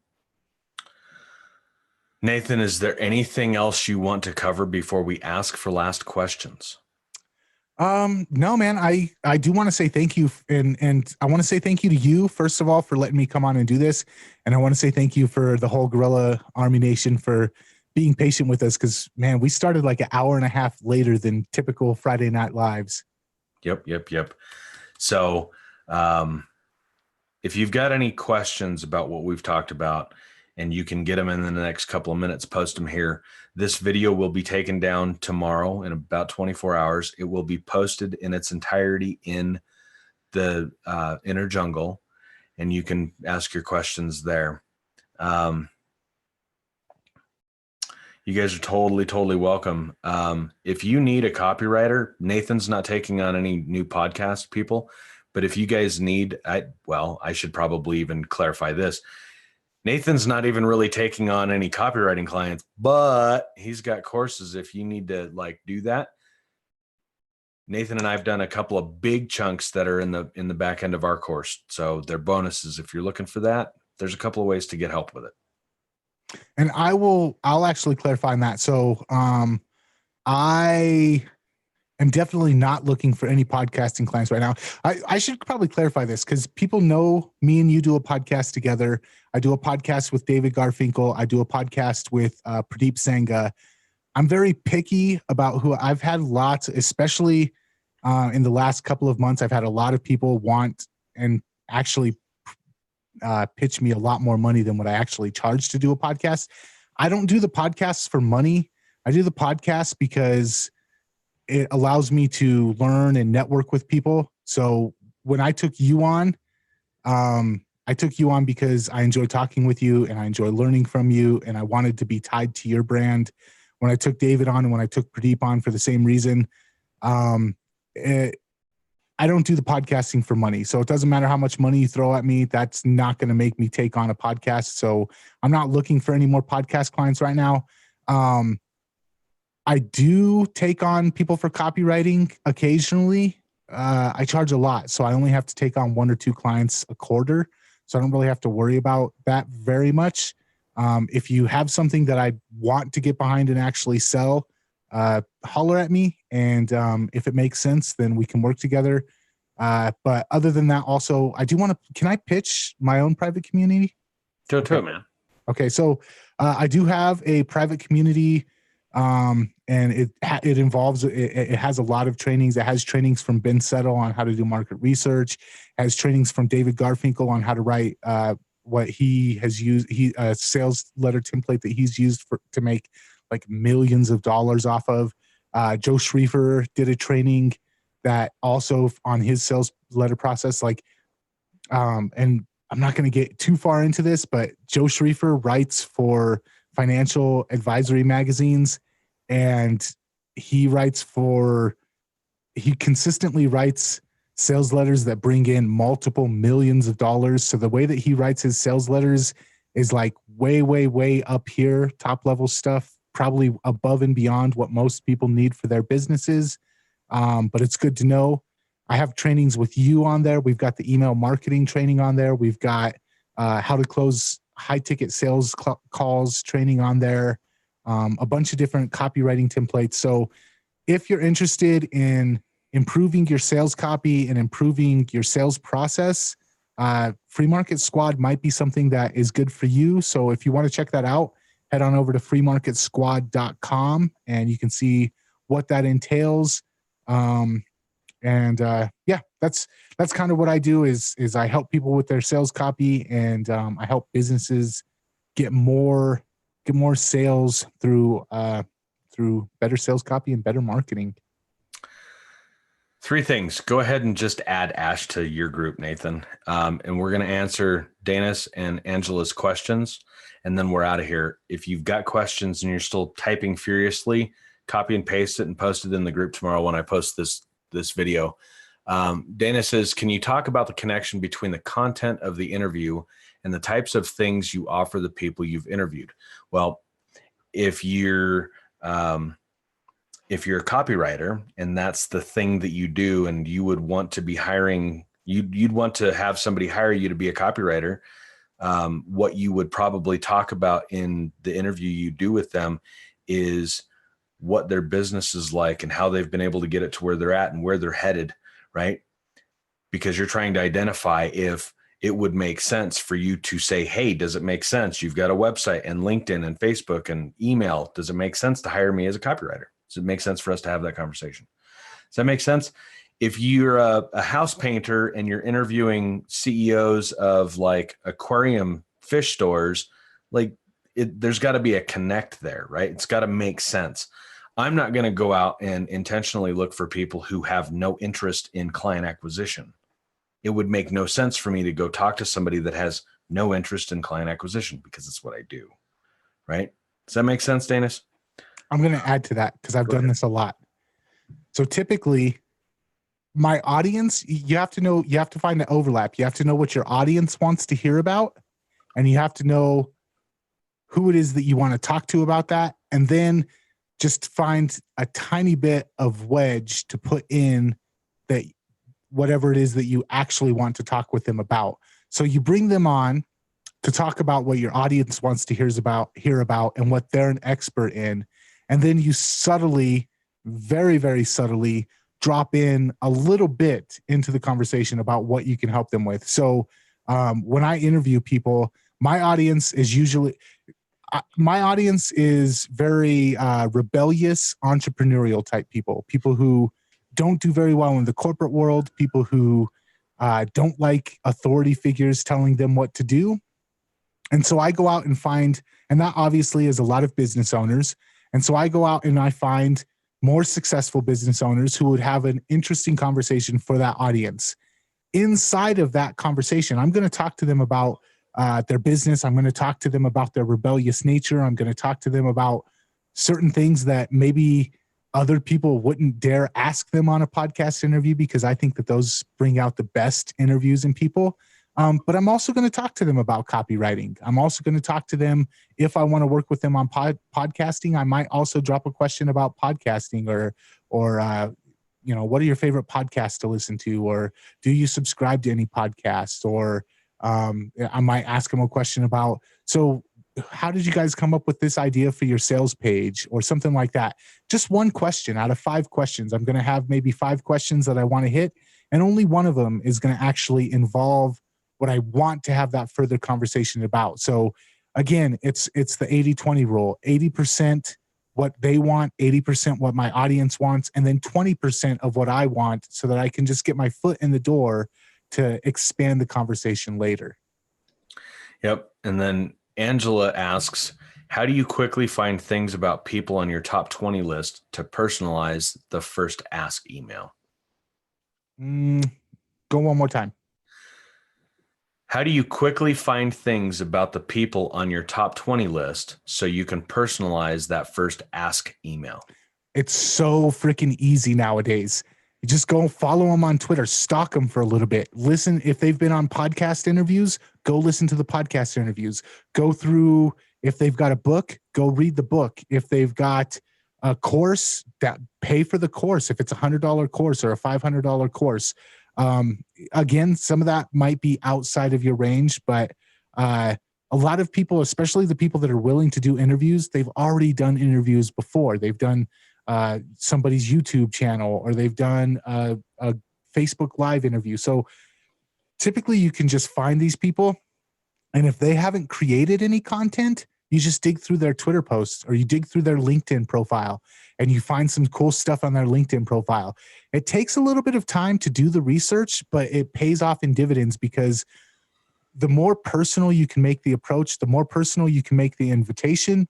Nathan, is there anything else you want to cover before we ask for last questions? No, man, I do want to say thank you. And I want to say thank you to you, first of all, for letting me come on and do this. And I want to say thank you for the whole Gorilla Army Nation for being patient with us. Cause man, we started like an hour and a half later than typical Friday Night Lives. Yep. So, if you've got any questions about what we've talked about, and you can get them in the next couple of minutes, post them here. This video will be taken down tomorrow in about 24 hours. It will be posted in its entirety in the Inner Jungle, and you can ask your questions there. You guys are totally welcome. If you need a copywriter, Nathan's not taking on any new podcast people, but if you guys need, I should probably even clarify this. Nathan's not even really taking on any copywriting clients, but he's got courses if you need to like do that. Nathan and I've done a couple of big chunks that are in the back end of our course. So they're bonuses. If you're looking for that, there's a couple of ways to get help with it. And I'll actually clarify on that. So I am definitely not looking for any podcasting clients right now. I should probably clarify this because people know me and you do a podcast together. I do a podcast with David Garfinkel. I do a podcast with Pradeep Sangha. I'm very picky about who I've had lots, especially in the last couple of months. I've had a lot of people want and actually pitch me a lot more money than what I actually charge to do a podcast. I don't do the podcasts for money. I do the podcast because it allows me to learn and network with people. So when I took you on, I took you on because I enjoy talking with you and I enjoy learning from you, and I wanted to be tied to your brand. When I took David on and when I took Pradeep on for the same reason, I don't do the podcasting for money. So it doesn't matter how much money you throw at me. That's not going to make me take on a podcast. So I'm not looking for any more podcast clients right now. I do take on people for copywriting occasionally. I charge a lot, so I only have to take on 1 or 2 clients a quarter. So I don't really have to worry about that very much. If you have something that I want to get behind and actually sell, holler at me. And if it makes sense, then we can work together. But other than that, also, I do want to, can I pitch my own private community? Do it, man. Okay. So I do have a private community, and it involves, it has a lot of trainings. It has trainings from Ben Settle on how to do market research. It has trainings from David Garfinkel on how to write, what he has used, a sales letter template that he's used to make like millions of dollars off of. Joe Schriefer did a training that also on his sales letter process, and I'm not going to get too far into this, but Joe Schriefer writes for financial advisory magazines, and he consistently writes sales letters that bring in multiple millions of dollars. So the way that he writes his sales letters is like way, way, way up here, top level stuff, probably above and beyond what most people need for their businesses. But it's good to know. I have trainings with you on there. We've got the email marketing training on there. We've got how to close high ticket sales calls training on there. A bunch of different copywriting templates. So if you're interested in improving your sales copy and improving your sales process, Free Market Squad might be something that is good for you. So if you want to check that out, head on over to freemarketsquad.com and you can see what that entails. Yeah, that's kind of what I do is I help people with their sales copy, and I help businesses get more sales through better sales copy and better marketing. 3 things. Go ahead and just add Ash to your group, Nathan. And we're going to answer Dana's and Angela's questions, and then we're out of here. If you've got questions and you're still typing furiously, copy and paste it and post it in the group tomorrow when I post this video. Dana says, can you talk about the connection between the content of the interview and the types of things you offer the people you've interviewed? Well, if you're a copywriter and that's the thing that you do, and you would want to be hiring, you'd want to have somebody hire you to be a copywriter, what you would probably talk about in the interview you do with them is what their business is like and how they've been able to get it to where they're at and where they're headed, right? Because you're trying to identify if it would make sense for you to say, hey, does it make sense? You've got a website and LinkedIn and Facebook and email. Does it make sense to hire me as a copywriter? Does it make sense for us to have that conversation? Does that make sense? If you're a house painter and you're interviewing CEOs of like aquarium fish stores, there's got to be a connect there, right? It's got to make sense. I'm not going to go out and intentionally look for people who have no interest in client acquisition. It would make no sense for me to go talk to somebody that has no interest in client acquisition, because it's what I do, right? Does that make sense, Danis? I'm going to add to that because I've done this a lot. So typically my audience, you have to find the overlap. You have to know what your audience wants to hear about, and you have to know who it is that you want to talk to about that. And then just find a tiny bit of wedge to put in that whatever it is that you actually want to talk with them about. So you bring them on to talk about what your audience wants to hear about and what they're an expert in. And then you subtly, very, very subtly drop in a little bit into the conversation about what you can help them with. So when I interview people, my audience is very rebellious, entrepreneurial type people who don't do very well in the corporate world, people who don't like authority figures telling them what to do. And so I go out and find, and that obviously is a lot of business owners. And so I go out and I find more successful business owners who would have an interesting conversation for that audience. Inside of that conversation, I'm going to talk to them about their business. I'm going to talk to them about their rebellious nature. I'm going to talk to them about certain things that maybe other people wouldn't dare ask them on a podcast interview because I think that those bring out the best interviews in people. But I'm also going to talk to them about copywriting. I'm also going to talk to them if I want to work with them on podcasting. I might also drop a question about podcasting or what are your favorite podcasts to listen to? Or do you subscribe to any podcasts? Or I might ask them a question about, so how did you guys come up with this idea for your sales page or something like that? Just one question out of 5 questions. I'm going to have maybe 5 questions that I want to hit, and only one of them is going to actually involve what I want to have that further conversation about. So again, it's the 80-20 rule, 80% what they want, 80% what my audience wants, and then 20% of what I want so that I can just get my foot in the door to expand the conversation later. Yep. And then Angela asks, how do you quickly find things about people on your top 20 list to personalize the first ask email? Go one more time. How do you quickly find things about the people on your top 20 list so you can personalize that first ask email? It's so freaking easy nowadays. You just go follow them on Twitter, stalk them for a little bit. Listen, if they've been on podcast interviews, go listen to the podcast interviews. Go through, if they've got a book, go read the book. If they've got a course, that pay for the course. If it's $100 course or a $500 course. Again, some of that might be outside of your range, but a lot of people, especially the people that are willing to do interviews, they've already done interviews before. They've done somebody's YouTube channel, or they've done a Facebook Live interview. So typically you can just find these people, and if they haven't created any content, you just dig through their Twitter posts or you dig through their LinkedIn profile and you find some cool stuff on their LinkedIn profile. It takes a little bit of time to do the research, but it pays off in dividends, because the more personal you can make the approach, the more personal you can make the invitation,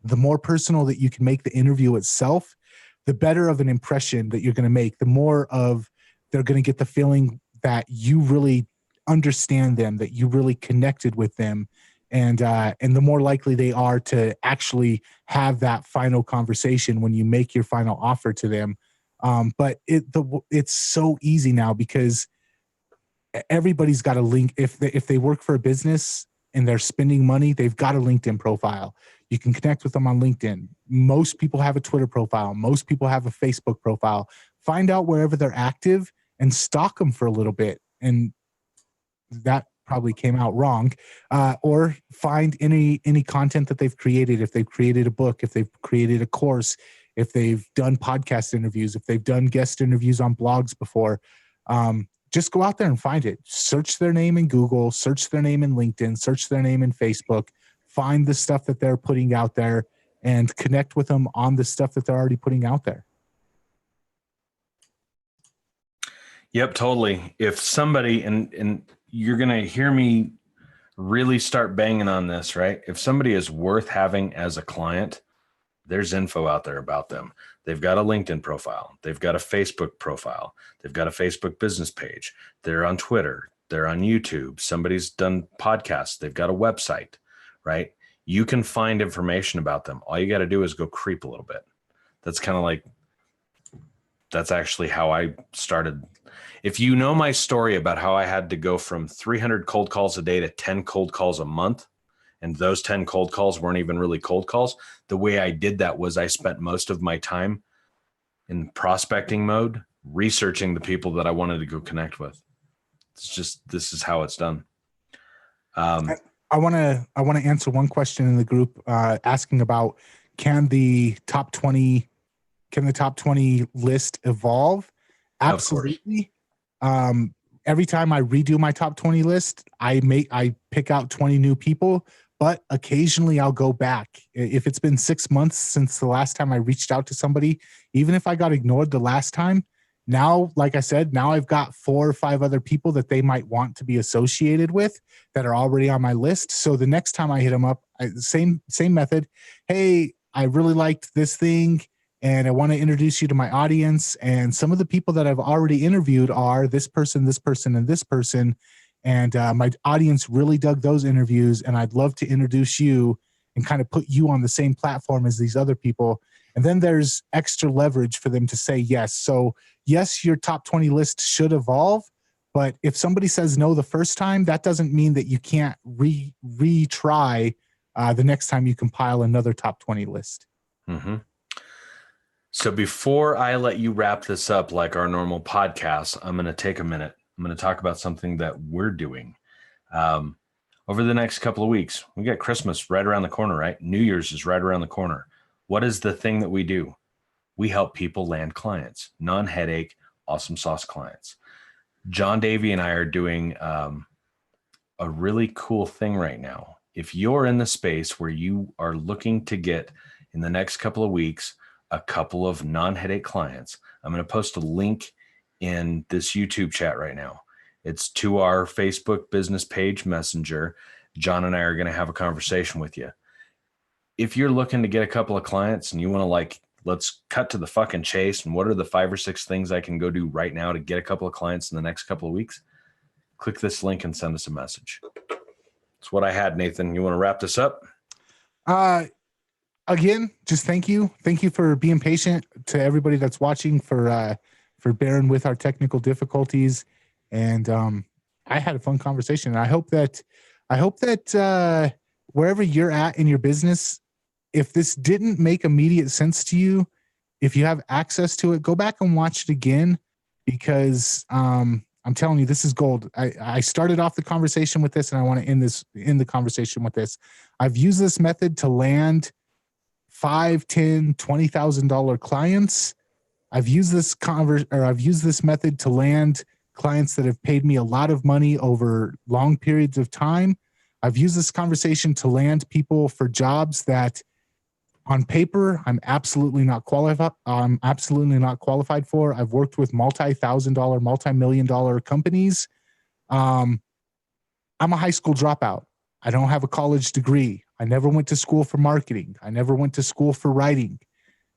the more personal that you can make the interview itself, the better of an impression that you're going to make, the more of they're going to get the feeling that you really understand them, that you really connected with them. And the more likely they are to actually have that final conversation when you make your final offer to them. But it's so easy now because everybody's got a link. If they work for a business and they're spending money, they've got a LinkedIn profile. You can connect with them on LinkedIn. Most people have a Twitter profile. Most people have a Facebook profile. Find out wherever they're active and stalk them for a little bit. And that probably came out wrong, or find any content that they've created. If they've created a book, if they've created a course, if they've done podcast interviews, if they've done guest interviews on blogs before, just go out there and find it. Search their name in Google, search their name in LinkedIn, search their name in Facebook, find the stuff that they're putting out there and connect with them on the stuff that they're already putting out there. Yep, totally. If somebody, and you're going to hear me really start banging on this, right? If somebody is worth having as a client, there's info out there about them. They've got a LinkedIn profile. They've got a Facebook profile. They've got a Facebook business page. They're on Twitter. They're on YouTube. Somebody's done podcasts. They've got a website, right? You can find information about them. All you got to do is go creep a little bit. That's kind of like, that's actually how I started. If you know my story about how I had to go from 300 cold calls a day to 10 cold calls a month, and those 10 cold calls weren't even really cold calls, the way I did that was I spent most of my time in prospecting mode, researching the people that I wanted to go connect with. It's just, this is how it's done. I want to answer one question in the group asking about, can the top 20 list evolve? Absolutely. Every time I redo my top 20 list, I pick out 20 new people, but occasionally I'll go back. If it's been 6 months since the last time I reached out to somebody, even if I got ignored the last time, now, like I said, now I've got 4 or 5 other people that they might want to be associated with that are already on my list. So the next time I hit them up, same method. Hey, I really liked this thing, and I want to introduce you to my audience. And some of the people that I've already interviewed are this person, this person, and this person. And my audience really dug those interviews, and I'd love to introduce you and kind of put you on the same platform as these other people. And then there's extra leverage for them to say yes. So yes, your top 20 list should evolve. But if somebody says no the first time, that doesn't mean that you can't retry the next time you compile another top 20 list. Mm-hmm. So before I let you wrap this up like our normal podcast, I'm going to take a minute. I'm going to talk about something that we're doing. Over the next couple of weeks, we got Christmas right around the corner, right? New Year's is right around the corner. What is the thing that we do? We help people land clients, non-headache, awesome sauce clients. John Davey and I are doing a really cool thing right now. If you're in the space where you are looking to get in the next couple of weeks a couple of non-headache clients, I'm going to post a link in this YouTube chat right now. It's to our Facebook business page messenger. John and I are going to have a conversation with you. If you're looking to get a couple of clients and you want to let's cut to the fucking chase and what are the 5 or 6 things I can go do right now to get a couple of clients in the next couple of weeks, click this link and send us a message. That's what I had, Nathan. You want to wrap this up? Again, just thank you. Thank you for being patient, to everybody that's watching, for bearing with our technical difficulties. And I had a fun conversation. I hope that wherever you're at in your business, if this didn't make immediate sense to you, if you have access to it, go back and watch it again, because I'm telling you, this is gold. I started off the conversation with this, and I want to end the conversation with this. I've used this method to land $5,000, $10,000, $20,000 clients. I've used this method to land clients that have paid me a lot of money over long periods of time. I've used this conversation to land people for jobs that on paper I'm absolutely not qualified for. I've worked with multi-$1,000, multi-million-dollar companies. I'm a high school dropout. I don't have a college degree. I never went to school for marketing. I never went to school for writing.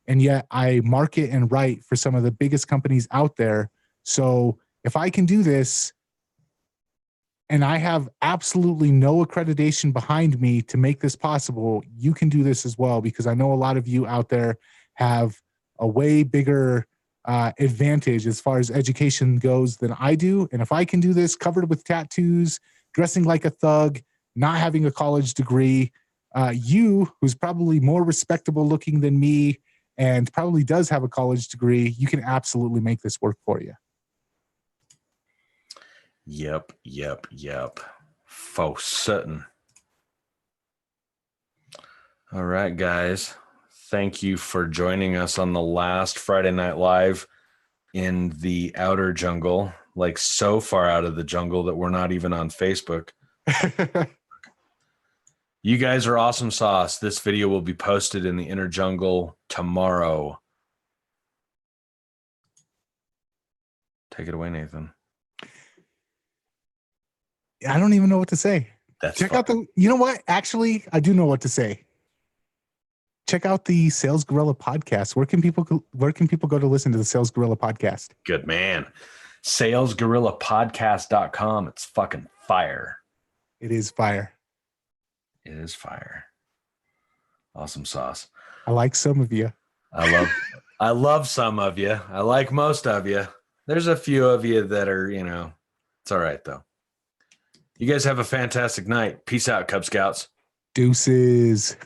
And yet I market and write for some of the biggest companies out there. So if I can do this, and I have absolutely no accreditation behind me to make this possible, you can do this as well, because I know a lot of you out there have a way bigger advantage as far as education goes than I do. And if I can do this covered with tattoos, dressing like a thug, not having a college degree, you, who's probably more respectable looking than me and probably does have a college degree, you can absolutely make this work for you. Yep. For certain. All right, guys. Thank you for joining us on the last Friday Night Live in the outer jungle, like so far out of the jungle that we're not even on Facebook. You guys are awesome sauce. This video will be posted in the inner jungle tomorrow. Take it away, Nathan. I don't even know what to say. Check out you know what? Actually, I do know what to say. Check out the Sales Gorilla podcast. Where can people go to listen to the Sales Gorilla podcast? Good man. salesgorillapodcast.com. It's fucking fire. It is fire. It is fire. Awesome sauce. I like some of you. I love some of you. I like most of you. There's a few of you that are, it's all right though. You guys have a fantastic night. Peace out, Cub Scouts. Deuces.